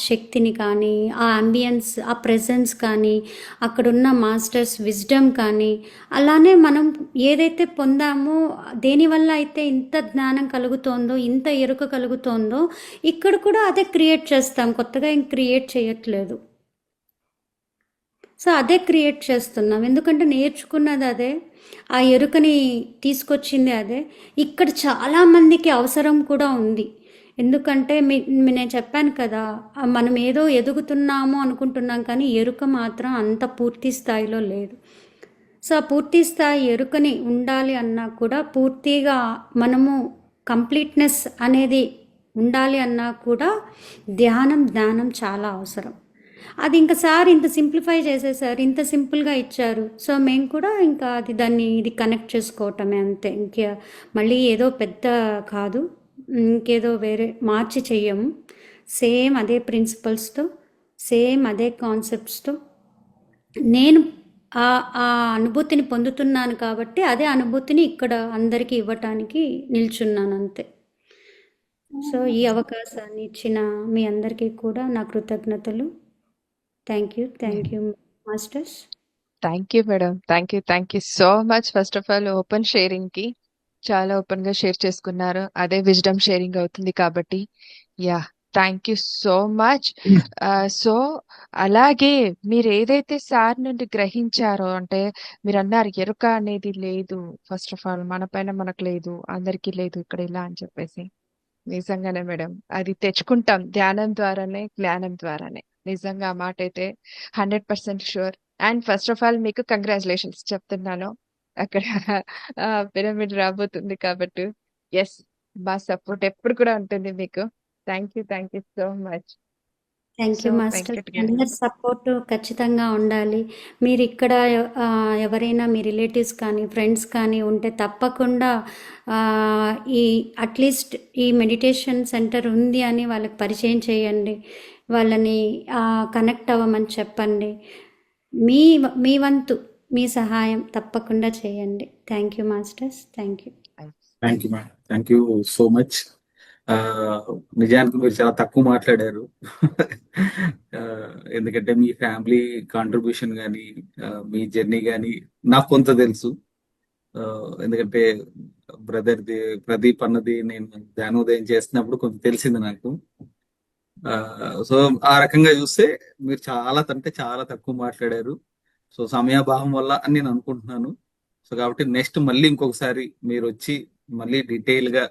శక్తిని కానీ, ఆ అంబియన్స్, ఆ ప్రెజెన్స్ కానీ, అక్కడున్న మాస్టర్స్ విజ్డమ్ కానీ, అలానే మనం ఏదైతే పొందామో, దేనివల్ల అయితే ఇంత జ్ఞానం కలుగుతోందో, ఇంత ఎరుక కలుగుతోందో, ఇక్కడ కూడా అదే క్రియేట్ చేస్తాం, కొత్తగా ఏం క్రియేట్ చేయట్లేదు. సో అదే క్రియేట్ చేస్తున్నాం, ఎందుకంటే నేర్చుకున్నది అదే, ఆ ఎరుకని తీసుకొచ్చింది అదే. ఇక్కడ చాలామందికి అవసరం కూడా ఉంది. ఎందుకంటే నేను చెప్పాను కదా, మనం ఏదో ఎదుగుతున్నాము అనుకుంటున్నాం, కానీ ఎరుక మాత్రం అంత పూర్తి స్థాయిలో లేదు. సో ఆ పూర్తి స్థాయి ఎరుకని ఉండాలి అన్నా కూడా, పూర్తిగా మనము కంప్లీట్నెస్ అనేది ఉండాలి అన్నా కూడా జ్ఞానం చాలా అవసరం. అది ఇంకా సార్ ఇంత సింప్లిఫై చేసేసారు, ఇంత సింపుల్గా ఇచ్చారు. సో మేము కూడా ఇంకా ఇది కనెక్ట్ చేసుకోవటమే అంతే. ఇంకా మళ్ళీ ఏదో పెద్ద కాదు, ఇంకేదో వేరే మార్చి చెయ్యము. సేమ్ అదే ప్రిన్సిపల్స్తో, సేమ్ అదే కాన్సెప్ట్స్తో నేను ఆ అనుభూతిని పొందుతున్నాను కాబట్టి అదే అనుభూతిని ఇక్కడ అందరికీ ఇవ్వటానికి నిల్చున్నాను అంతే. సో ఈ అవకాశాన్ని ఇచ్చిన మీ అందరికీ కూడా నా కృతజ్ఞతలు. Thank you masters. Thank you madam, thank you so much. First of all open sharing కి చాలా ఓపెన్ గా షేర్ చేసుకున్నారు, అదే విజ్డమ్ షేరింగ్ అవుతుంది కాబట్టి. Yeah, thank you so much. So అలాగే మీరు ఏదైతే సార్ నుండి గ్రహించారో, అంటే మీరు అన్నారు ఎరుక అనేది లేదు, ఫస్ట్ ఆఫ్ ఆల్ మన పైన మనకు లేదు, అందరికీ లేదు ఇక్కడ ఇలా అని చెప్పేసి. నిజంగానే మేడం, అది తెచ్చుకుంటాం ధ్యానం ద్వారానే, జ్ఞానం ద్వారానే. నిజంగా ఆ మాట అయితే 100% sure. And first of all మీకు కంగ్రాచులేషన్స్ చెప్తున్నాను, అక్కడ పిరమిడ్ రాబోతుంది కాబట్టి. ఎస్, మా సపోర్ట్ ఎప్పుడు కూడా ఉంటుంది మీకు. Thank you so much. Thank you so master. Venkat గారు. అందరి సపోర్ట్ ఖచ్చితంగా ఉండాలి. మీరు ఇక్కడ ఎవరైనా మీ రిలేటివ్స్ కానీ ఫ్రెండ్స్ కానీ ఉంటే తప్పకుండా ఆ, ఈ అట్లీస్ట్ ఈ మెడిటేషన్ సెంటర్ ఉంది అని వాళ్ళకి పరిచయం చేయండి. వాళ్ళని కనెక్ట్ అవ్వమని చెప్పండి. మీ మీ వంతు మీ సహాయం తప్పకుండా చేయండి. Thank you masters. Thank you. Thank you madam, thank you so much. నిజానికి మీరు చాలా తక్కువ మాట్లాడారు. ఆ, ఎందుకంటే మీ ఫ్యామిలీ కాంట్రిబ్యూషన్ కానీ మీ జర్నీ కానీ నాకు కొంత తెలుసు. ఆ, ఎందుకంటే బ్రదర్ది ప్రదీప్ అన్నది నేను ధ్యానోదయం చేస్తున్నప్పుడు కొంత తెలిసింది నాకు. సో ఆ రకంగా చూస్తే మీరు చాలా అంటే చాలా తక్కువ మాట్లాడారు. సో సమయాభావం వల్ల అని నేను అనుకుంటున్నాను. సో కాబట్టి నెక్స్ట్ మళ్ళీ ఇంకొకసారి మీరు వచ్చి మళ్ళీ డీటెయిల్ గా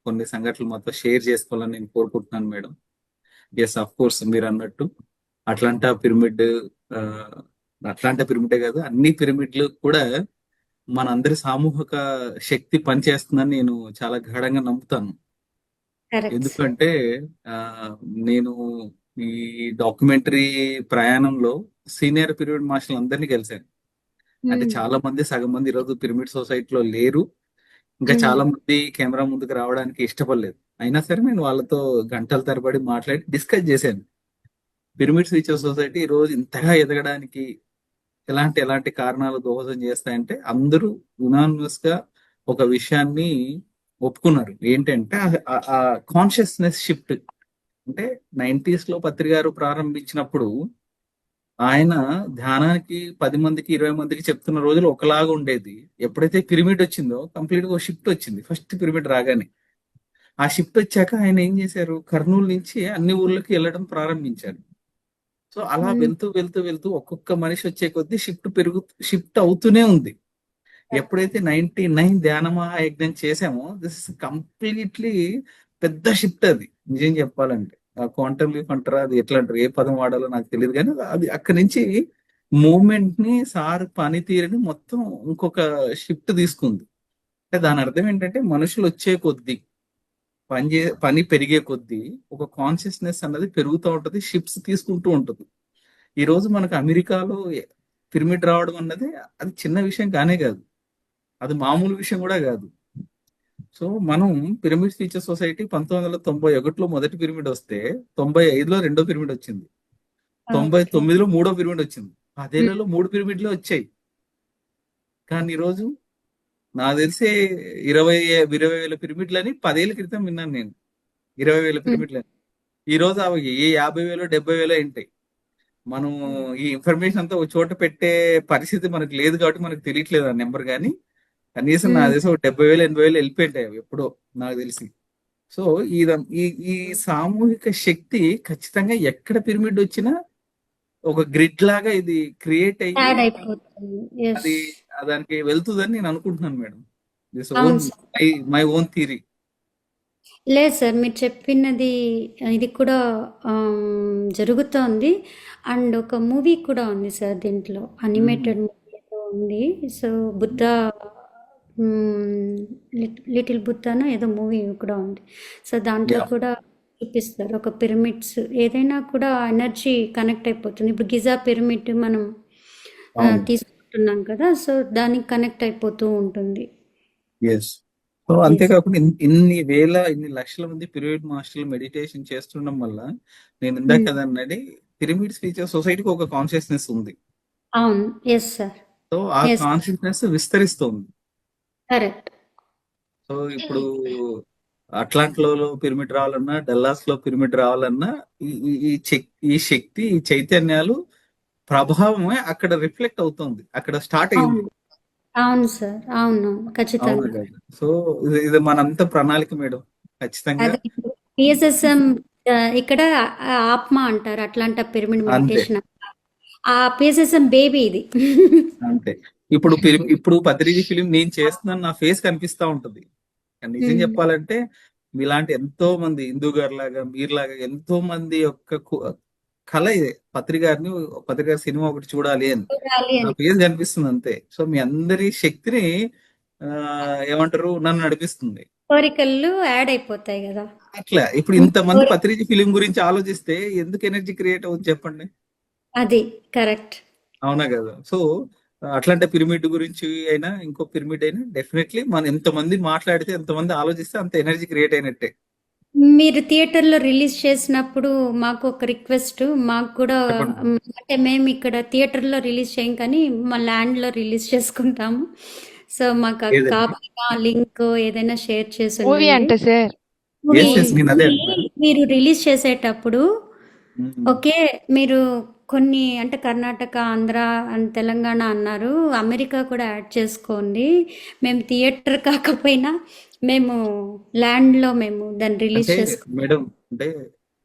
కొన్ని సంఘటనలు మొత్తం షేర్ చేసుకోవాలని నేను కోరుకుంటున్నాను మేడం. ఎస్, అఫ్ కోర్స్ మీరు అన్నట్టు అట్లాంటా పిరమిడ్, అట్లాంటా పిరమిడే కాదు, అన్ని పిరమిడ్లు కూడా మన అందరి సామూహిక శక్తి పనిచేస్తుందని నేను చాలా గాఢంగా నమ్ముతాను. కరెక్ట్. ఎందుకంటే ఆ, నేను ఈ డాక్యుమెంటరీ ప్రయాణంలో సీనియర్ పిరమిడ్ మాస్టర్లు అందరినీ కలిశాను. అంటే చాలా మంది, సగం మంది ఈరోజు పిరమిడ్ సొసైటీలో లేరు. ఇంకా చాలా మంది కెమెరా ముందుకు రావడానికి ఇష్టపడలేదు. అయినా సరే నేను వాళ్ళతో గంటల తరబడి మాట్లాడి డిస్కస్ చేశాను. పిరమిడ్ టీచర్ సొసైటీ ఈ రోజు ఇంతగా ఎదగడానికి ఎలాంటి కారణాలు దోహదం చేస్తాయంటే అందరూ యునానిమస్ గా ఒక విషయాన్ని ఒప్పుకున్నారు. ఏంటంటే ఆ కాన్షియస్నెస్ షిఫ్ట్. అంటే 90s లో పత్రి గారు ప్రారంభించినప్పుడు ఆయన ధ్యానానికి 10 మందికి 20 మందికి చెప్తున్న రోజులు ఒకలాగా ఉండేది. ఎప్పుడైతే పిరమిడ్ వచ్చిందో కంప్లీట్ గా ఒక షిఫ్ట్ వచ్చింది. ఫస్ట్ పిరమిడ్ రాగానే ఆ షిఫ్ట్ వచ్చాక ఆయన ఏం చేశారు, కర్నూలు నుంచి అన్ని ఊర్లకి వెళ్ళడం ప్రారంభించారు. సో అలా వెళ్తూ వెళ్తూ వెళ్తూ ఒక్కొక్క మనిషి వచ్చే కొద్దీ షిఫ్ట్ అవుతూనే ఉంది. ఎప్పుడైతే 99 ధ్యాన మహాయజ్ఞం చేసామో దిస్ ఇస్ కంప్లీట్లీ పెద్ద షిఫ్ట్. అది నిజం చెప్పాలంటే క్వాంటమ్ లీఫ్ అంటారా, అది ఎట్లా అంటారు, ఏ పదం వాడాలో నాకు తెలియదు, కానీ అది అక్కడి నుంచి మూమెంట్ ని సార్ పనితీరుని మొత్తం ఇంకొక షిఫ్ట్ తీసుకుంది. అంటే దాని అర్థం ఏంటంటే మనుషులు వచ్చే కొద్దీ పని పెరిగే కొద్దీ ఒక కాన్షియస్నెస్ అన్నది పెరుగుతూ ఉంటది, షిఫ్ట్స్ తీసుకుంటూ ఉంటది. ఈ రోజు మనకు అమెరికాలో పిరమిడ్ రావడం అన్నది అది చిన్న విషయం కానే కాదు, అది మామూలు విషయం కూడా కాదు. సో మనం పిరమిడ్ టీచర్ సొసైటీ 1991లో మొదటి పిరమిడ్ వస్తే 95లో రెండో పిరమిడ్ వచ్చింది, 99లో మూడో పిరమిడ్ వచ్చింది. 10 ఏళ్లలో 3 పిరమిడ్లు వచ్చాయి. కానీ ఈరోజు నాకు తెలిసే 20,000 పిరమిడ్లని 10 ఏళ్ల క్రితం విన్నాను నేను. 20,000 పిరమిడ్లని ఈ రోజు అవి ఏ 50,000 70,000 ఉంటాయి. మనం ఈ ఇన్ఫర్మేషన్ అంతా ఒక చోట పెట్టే పరిస్థితి మనకు లేదు కాబట్టి మనకు తెలియట్లేదు ఆ నెంబర్. కానీ కనీసం నాకు తెలిసి ఒక 70,000 80,000 వెళ్ళిపోయింటాయి అవి ఎప్పుడో నాకు తెలిసి. సో ఈ సామూహిక శక్తి ఖచ్చితంగా ఎక్కడ పిరమిడ్ వచ్చినా ఒక గ్రిడ్ లాగా ఇది క్రియేట్ అయ్యి యాడ్ అయిపోతుంది. Yes. అది దానికి వెళ్తుందని నేను అనుకుంటున్నాను మేడం. దిస్ అవును own sir. My own theory. లేదు సార్, మీరు చెప్పినది ఇది కూడా జరుగుతోంది. అండ్ ఒక మూవీ కూడా ఉంది సార్ దీంట్లో, అనిమేటెడ్ మూవీ ఏదో ఉంది. సో బుద్ధ లిటిల్ బుద్ధనో ఏదో మూవీ కూడా ఉంది. సో దాంట్లో Yeah. కూడా చూపిస్తారు ఒక పిరమిడ్స్ ఏదైనా కూడా ఎనర్జీ కనెక్ట్ అయిపోతుంది. ఇప్పుడు గిజా పిరమిడ్ మనం అవును. తీసుకుంటున్నాం కదా, సో దానికి కనెక్ట్ అయిపోతూ ఉంటుంది. ఎస్. సో అంతేకాకుండా ఇన్ని లక్షల మంది పిరమిడ్ మాస్టర్లు మెడిటేషన్ చేస్తుండడం వల్ల నేను ఇందాక కదన్నది పిరమిడ్ టీచర్ సొసైటీకి ఒక కాన్షియస్నెస్ ఉంది. అవును. Yes sir. సో ఆ Yes. కాన్షియస్నెస్ విస్తరిస్తుంది. కరెక్ట్. సో ఇప్పుడు అట్లాంటిలో పిరమిడ్ రావాలన్నా, డల్లాస్ లో పిరమిడ్ రావాలన్నా ఈ శక్తి, ఈ చైతన్యాలు ప్రభావమే అక్కడ రిఫ్లెక్ట్ అవుతుంది, అక్కడ స్టార్ట్ అయింది. అవును. అవును సార్. అవును అవును ఖచ్చితంగా. కదా. సో ఇది మనంతా ప్రణాళిక మేడం, ఖచ్చితంగా. అదే పిఎస్ఎస్ఎం ఇక్కడ ఆప్మా అంటారు, అట్లాంటా పిరమిడ్ అంతే మెడిటేషన్. ఆ పిఎస్ఎస్ఎం బేబీ ఇది. అంతే. ఇప్పుడు పత్రిజీ ఫిలిం నేను చేస్తున్నాను, నా ఫేస్ కనిపిస్తా ఉంటది. కానీ నిజం చెప్పాలంటే మీలాంటి ఎంతో మంది హిందూ గారి లాగా మీరులాగా ఎంతో మంది యొక్క కళ ఇదే, పత్రిక సినిమా ఒకటి చూడాలి అని చూడాలి నా అని. ఫేస్ కనిపిస్తుంది అంతే. సో మీ అందరి శక్తిని ఏమంటారు నన్ను నడిపిస్తుంది. కోరికలు యాడ్ అయిపోతాయి కదా. అట్లా ఇప్పుడు ఇంతమంది పత్రిజీ ఫిలిం గురించి ఆలోచిస్తే ఎందుకు ఎనర్జీ క్రియేట్ అవుతుంది చెప్పండి. అది కరెక్ట్. అవునా కదా. సో అట్లాంటి పిరమిడ్ గురించి అయినా ఇంకో పిరమిడ్ అయినా డెఫినెట్లీ మనం ఎంతమంది మాట్లాడితే ఎంతమంది ఆలోచిస్తే అంత ఎనర్జీ క్రియేట్ అయినట్టే. మీరు థియేటర్లో రిలీజ్ చేసినప్పుడు మాకు ఒక రిక్వెస్ట్, మాకు కూడా చెప్పండి. అంటే మేము ఇక్కడ థియేటర్లో రిలీజ్ చేయం కానీ మా ల్యాండ్లో రిలీజ్ చేసుకుంటాము. సో మాకు ఏదండి? కావాలా లింక్ ఏదైనా షేర్ చేసి మూవీ ఉండండి. అంటే సార్ మూవీ ఎస్ ఎస్ నేను అదే అంటున్నా. మీరు రిలీజ్ చేసేటప్పుడు మ్మ్. ఓకే, మీరు కొన్ని అంటే కర్ణాటక, ఆంధ్ర అండ్ తెలంగాణ అన్నారు, అమెరికా కూడా యాడ్ చేసుకోండి. మేము థియేటర్ కాకపోయినా మేము ల్యాండ్లో మేము దాన్ని రిలీజ్ అంటే చేసుకుంటాం. మేడం, అంటే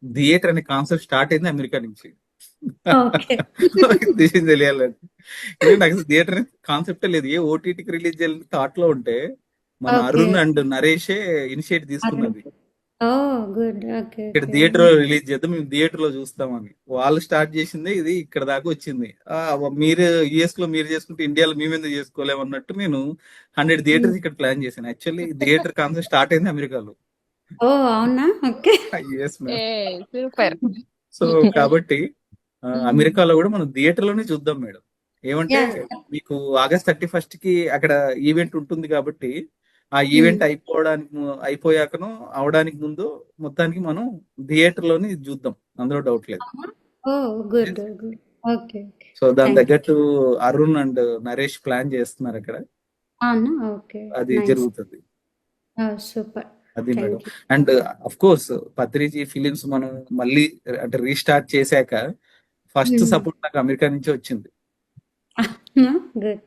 థియేటర్ అనే కాన్సెప్ట్ స్టార్ట్ అయింది అమెరికా నుంచి. ఓకే. విషయం తెలియాలండి. ఎందుకంటే నాకు థియేటర్ కాన్సెప్టే లేదు. ఏ ఓటీటీకి రిలీజ్ చేయాలని థాట్ లో ఉంటే మన ఓకే. అరుణ్ అండ్ నరేషే ఇనిషియేట్ తీసుకున్నది. ఓ గుడ్. ఓకే ఇక్కడ ఓకే. థియేటర్ లో రిలీజ్ చేద్దాం, మేము థియేటర్ లో చూస్తామని వాళ్ళు స్టార్ట్ చేసిందే. ఇది ఇక్కడ దాకా వచ్చింది. మీరు యుఎస్ లో మీరు చేసుకుంటే ఇండియాలో మేము ఎందుకు చేసుకోలేము అన్నట్టు నేను 100 థియేటర్స్ ఇక్కడ ప్లాన్ చేశాను. యాక్చువల్లీ థియేటర్ కాన్సెప్ట్ స్టార్ట్ అయింది అమెరికాలో. ఓ అవునా. ఓకే. Yes ma'am. ఏ సూపర్ సో కాబట్టి అమెరికాలో కూడా మనం థియేటర్ లోనే చూద్దాం మేడం. ఏమంటే యా. మీకు ఆగస్ట్ 31st కి అక్కడ ఈవెంట్ ఉంటుంది కాబట్టి ఆ ఈవెంట్ అయిపోయాకను అవడానికి ముందు మొత్తానికి మనం థియేటర్ లోనే ఇది చూద్దాం, అందులో డౌట్ లేదు. Oh good good. Okay okay. So దాని థ్యాంక్ యూ. తగ్గట్టు అరుణ్ అండ్ నరేష్ ప్లాన్ చేస్తున్నారు అక్కడ. అవునా. ఓకే. అది నైస్. జరుగుతుంది. సూపర్. అది madam. Thank you. And of course Patriji films మనం మళ్ళీ అంటే రీస్టార్ట్ చేశాక ఫస్ట్ సపోర్ట్ నాకు అమెరికా నుంచి వచ్చింది. గుడ్.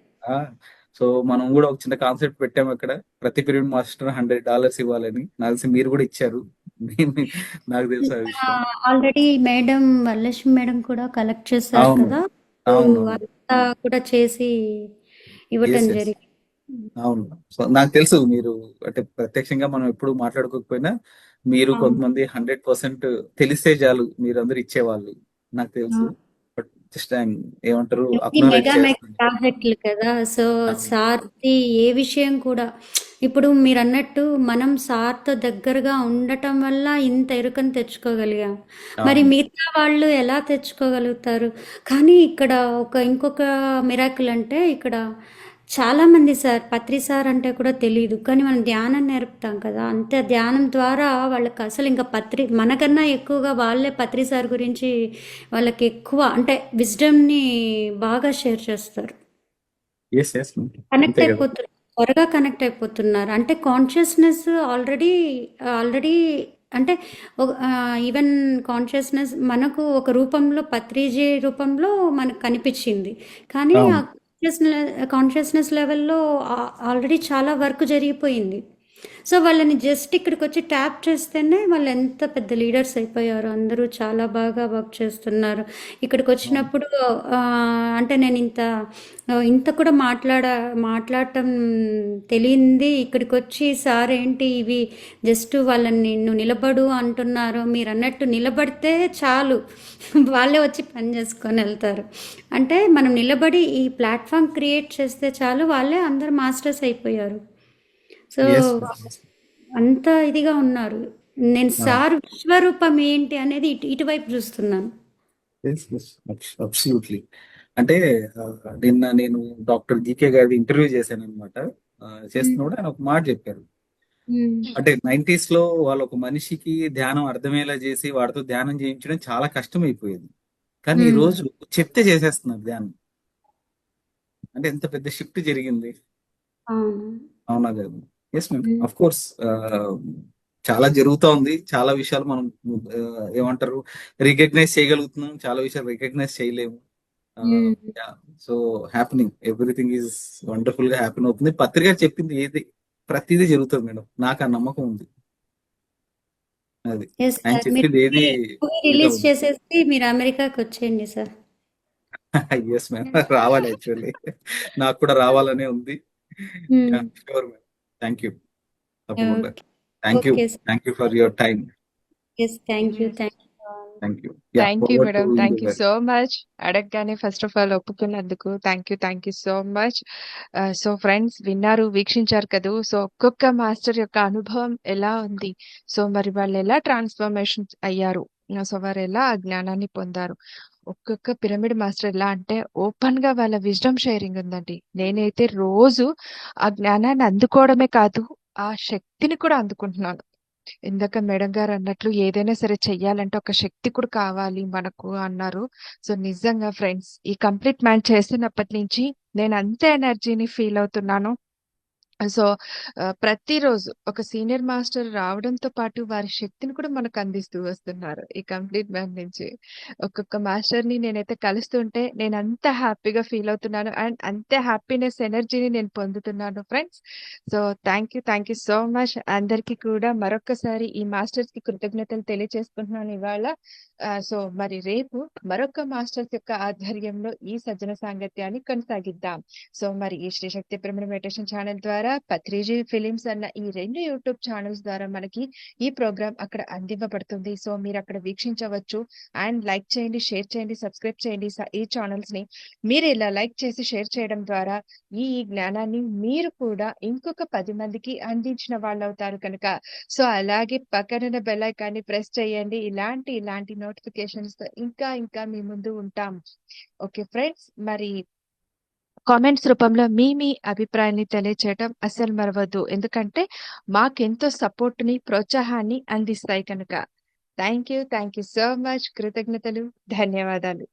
సో మనం కూడా ఒక చిన్న కాన్సెప్ట్ పెట్టాము అక్కడ, ప్రతి పిరమిడ్ మాస్టర్ $100 ఇవ్వాలని. నాకు తెలిసి మీరు కూడా ఇచ్చారు. నాకు తెలుసు ఆ విషయం. ఆల్రెడీ మేడం వరలక్ష్మి మేడం కూడా కలెక్ట్ చేశారు అవును కదా. సో అవును అంతా కూడా చేసి ఇవ్వటం ఎస్ ఎస్ జరిగింది. అవును. సో నాకు తెలుసు మీరు అంటే ప్రత్యక్షంగా మనం ఎప్పుడు మాట్లాడుకోకపోయినా మీరు అవును. కొంతమంది 100% తెలిస్తే చాలు మీరందరూ ఇచ్చేవాళ్ళు. నాకు తెలుసు. బట్ జస్ట్ ఏమంటారు, ఇది అక్నాలెడ్జ్ మెగా మెగా చేస్తున్నాను. ప్రాజెక్టులు కదా. సో అవును. సార్ది ఏ విషయం కూడా ఇప్పుడు మీరు అన్నట్టు మనం సార్తో దగ్గరగా ఉండటం వల్ల ఇంత ఎరుకను తెచ్చుకోగలిగాం. మరి అవును. మిగతా వాళ్ళు ఎలా తెచ్చుకోగలుగుతారు? కానీ ఇక్కడ ఇంకొక మిరాకిల్ అంటే ఇక్కడ చాలా మంది సార్ పత్రి సార్ అంటే కూడా తెలియదు, కానీ మనం ధ్యానం నేర్పుతాం కదా. అంతే ధ్యానం ద్వారా వాళ్ళకి అసలు ఇంకా మనకన్నా ఎక్కువగా వాళ్ళే పత్రి సార్ గురించి వాళ్ళకి ఎక్కువ అంటే విజ్డమ్ని బాగా షేర్ చేస్తారు. ఎస్ ఎస్ కనెక్ట్ అంతే కదా. అయిపోతున్నారు, త్వరగా కనెక్ట్ అయిపోతున్నారు. అంటే కాన్షియస్నెస్ ఆల్రెడీ ఆల్రెడీ అంటే ఈవెన్ కాన్షియస్నెస్ మనకు ఒక రూపంలో పత్రిజీ రూపంలో మనకు కనిపించింది, కానీ ఆ అవును. కాన్షియస్నెస్ లెవెల్లో ఆల్రెడీ చాలా వర్క్ జరిగిపోయింది. సో వాళ్ళని జస్ట్ ఇక్కడికి వచ్చి ట్యాప్ చేస్తేనే వాళ్ళు ఎంత పెద్ద లీడర్స్ అయిపోయారు. అందరూ చాలా బాగా వర్క్ చేస్తున్నారు. ఇక్కడికి వచ్చినప్పుడు అంటే నేను ఇంత కూడా మాట్లాడటం తెలియంది. ఇక్కడికి వచ్చి సార్ ఏంటి ఇవి జస్ట్ వాళ్ళని నువ్వు నిలబడు అంటున్నారు, మీరు అన్నట్టు నిలబడితే చాలు వాళ్ళే వచ్చి పని చేసుకొని వెళ్తారు. అంటే మనం నిలబడి ఈ ప్లాట్ఫామ్ క్రియేట్ చేస్తే చాలు వాళ్ళే అందరు మాస్టర్స్ అయిపోయారు. సో ఎస్ అంత ఇదిగా ఉన్నారు. నేను సార్ విశ్వరూపం ఏంటి అనేది ఇటువైపు చూస్తున్నాను. అబ్సల్యూట్లీ. అంటే నిన్న నేను డాక్టర్ జీకే గారి ఇంటర్వ్యూ చేశాను అనమాట. చేస్తున్నప్పుడు ఆయన ఒక మాట చెప్పారు. అంటే 90s లో వాళ్ళు ఒక మనిషికి ధ్యానం అర్థమయ్యేలా చేసి వాడితో ధ్యానం చేయించడం చాలా కష్టం అయిపోయేది. కానీ ఈ రోజు చెప్తే చేసేస్తున్నారు ధ్యానం. అంటే ఎంత పెద్ద షిఫ్ట్ జరిగింది. అవును. అవునా కదా. Yes ma'am. అఫ్ కోర్స్ చాలా జరుగుతూ ఉంది. చాలా విషయాలు మనం ఏమంటారు రికగ్నైజ్ చేయగలుగుతున్నాం, చాలా విషయాలు రికగ్నైజ్ చేయలేము. So happening everything is wonderful గా హ్యాపెన్ అవుతుంది. పత్రిక చెప్పింది ఏది ప్రతిదీ జరుగుతుంది మేడం, నాకు ఆ నమ్మకం ఉంది. అది Yes, ఆయన sir. మీరు చెప్పింది ఏది రిలీజ్ చేసేసి మీరు అమెరికాకి వచ్చేయండి సార్. Yes ma'am. రావాలి యాక్చువల్లీ, నాకు కూడా రావాలనే ఉంది. Sure ma'am. Thank you. తప్పకుండా. Okay. Thank you. Okay, sir. Thank you for your time. Yes, thank you. Thank you all. Thank you. Yeah, thank you over to madam. Indu thank you గారు. So much. అడగగానే first of all ఒప్పుకున్నందుకు thank you so much. So friends విన్నారు, వీక్షించారు కదూ. So ఒక్కొక్క master యొక్క అనుభవం ఎలా ఉంది, సో మరి వాళ్ళు ఎలా ట్రాన్స్ఫర్మేషన్ అయ్యారు, సో వారు ఎలా ఆ జ్ఞానాన్ని పొందారు. ఒక్కొక్క పిరమిడ్ మాస్టర్ ఎలా అంటే ఓపెన్ గా వాళ్ళ విజ్డమ్ షేరింగ్ ఉందండి. నేనైతే రోజు ఆ జ్ఞానాన్ని అందుకోవడమే కాదు, ఆ శక్తిని కూడా అందుకుంటున్నాను. ఇందాక మేడం గారు అన్నట్లు ఏదైనా సరే చెయ్యాలంటే ఒక శక్తి కూడా కావాలి మనకు అన్నారు. సో నిజంగా ఫ్రెండ్స్, ఈ కంప్లీట్ మ్యాన్ చేస్తున్నప్పటి నుంచి నేను అంతే ఎనర్జీని ఫీల్ అవుతున్నాను. సో ప్రతిరోజు ఒక సీనియర్ మాస్టర్ రావడంతో పాటు వారి శక్తిని కూడా మనకు అందిస్తూ వస్తున్నారు ఈ కంప్లీట్ మ్యాన్ నుంచి. ఒక్కొక్క మాస్టర్ని నేనైతే కలుస్తుంటే నేను అంత హ్యాపీగా ఫీల్ అవుతున్నాను అండ్ అంతే హ్యాపీనెస్ ఎనర్జీని నేను పొందుతున్నాను friends. So thank you so much. అందరికీ కూడా మరొకసారి ఈ మాస్టర్స్ కి కృతజ్ఞతలు తెలియజేసుకుంటున్నాను ఇవాళ. సో మరి రేపు మరొక మాస్టర్స్ యొక్క ఆధ్వర్యంలో ఈ సజ్జన సాంగత్యాన్ని కొనసాగిద్దాం. సో మరి ఈ శ్రీ శక్తి పిరమిడ్ మెడిటేషన్ ఛానల్ ద్వారా, పత్రిజీ ఫిలిమ్స్ అన్న ఈ 2 యూట్యూబ్ ఛానల్స్ ద్వారా మనకి ఈ ప్రోగ్రామ్ అక్కడ అందివ్వబడుతుంది. సో మీరు అక్కడ వీక్షించవచ్చు. అండ్ లైక్ చేయండి, షేర్ చేయండి, సబ్స్క్రైబ్ చేయండి ఈ ఛానల్స్ ని. మీరు ఇలా లైక్ చేసి షేర్ చేయడం ద్వారా ఈ జ్ఞానాన్ని మీరు కూడా ఇంకొక 10 మందికి అందించిన వాళ్ళు అవుతారు కనుక, సో అలాగే పక్కనున్న బెల్ ఐకాన్ని ప్రెస్ చేయండి. ఇలాంటి నోటిఫికేషన్స్ తో ఇంకా మీ ముందు ఉంటాం. ఓకే ఫ్రెండ్స్, మరి కామెంట్స్ రూపంలో మీ అభిప్రాయాన్ని తెలియచేయటం అస్సలు మరవద్దు. ఎందుకంటే మాకెంతో సపోర్ట్ ని, ప్రోత్సాహాన్ని అందిస్తాయి కనుక. Thank you so much. కృతజ్ఞతలు, ధన్యవాదాలు.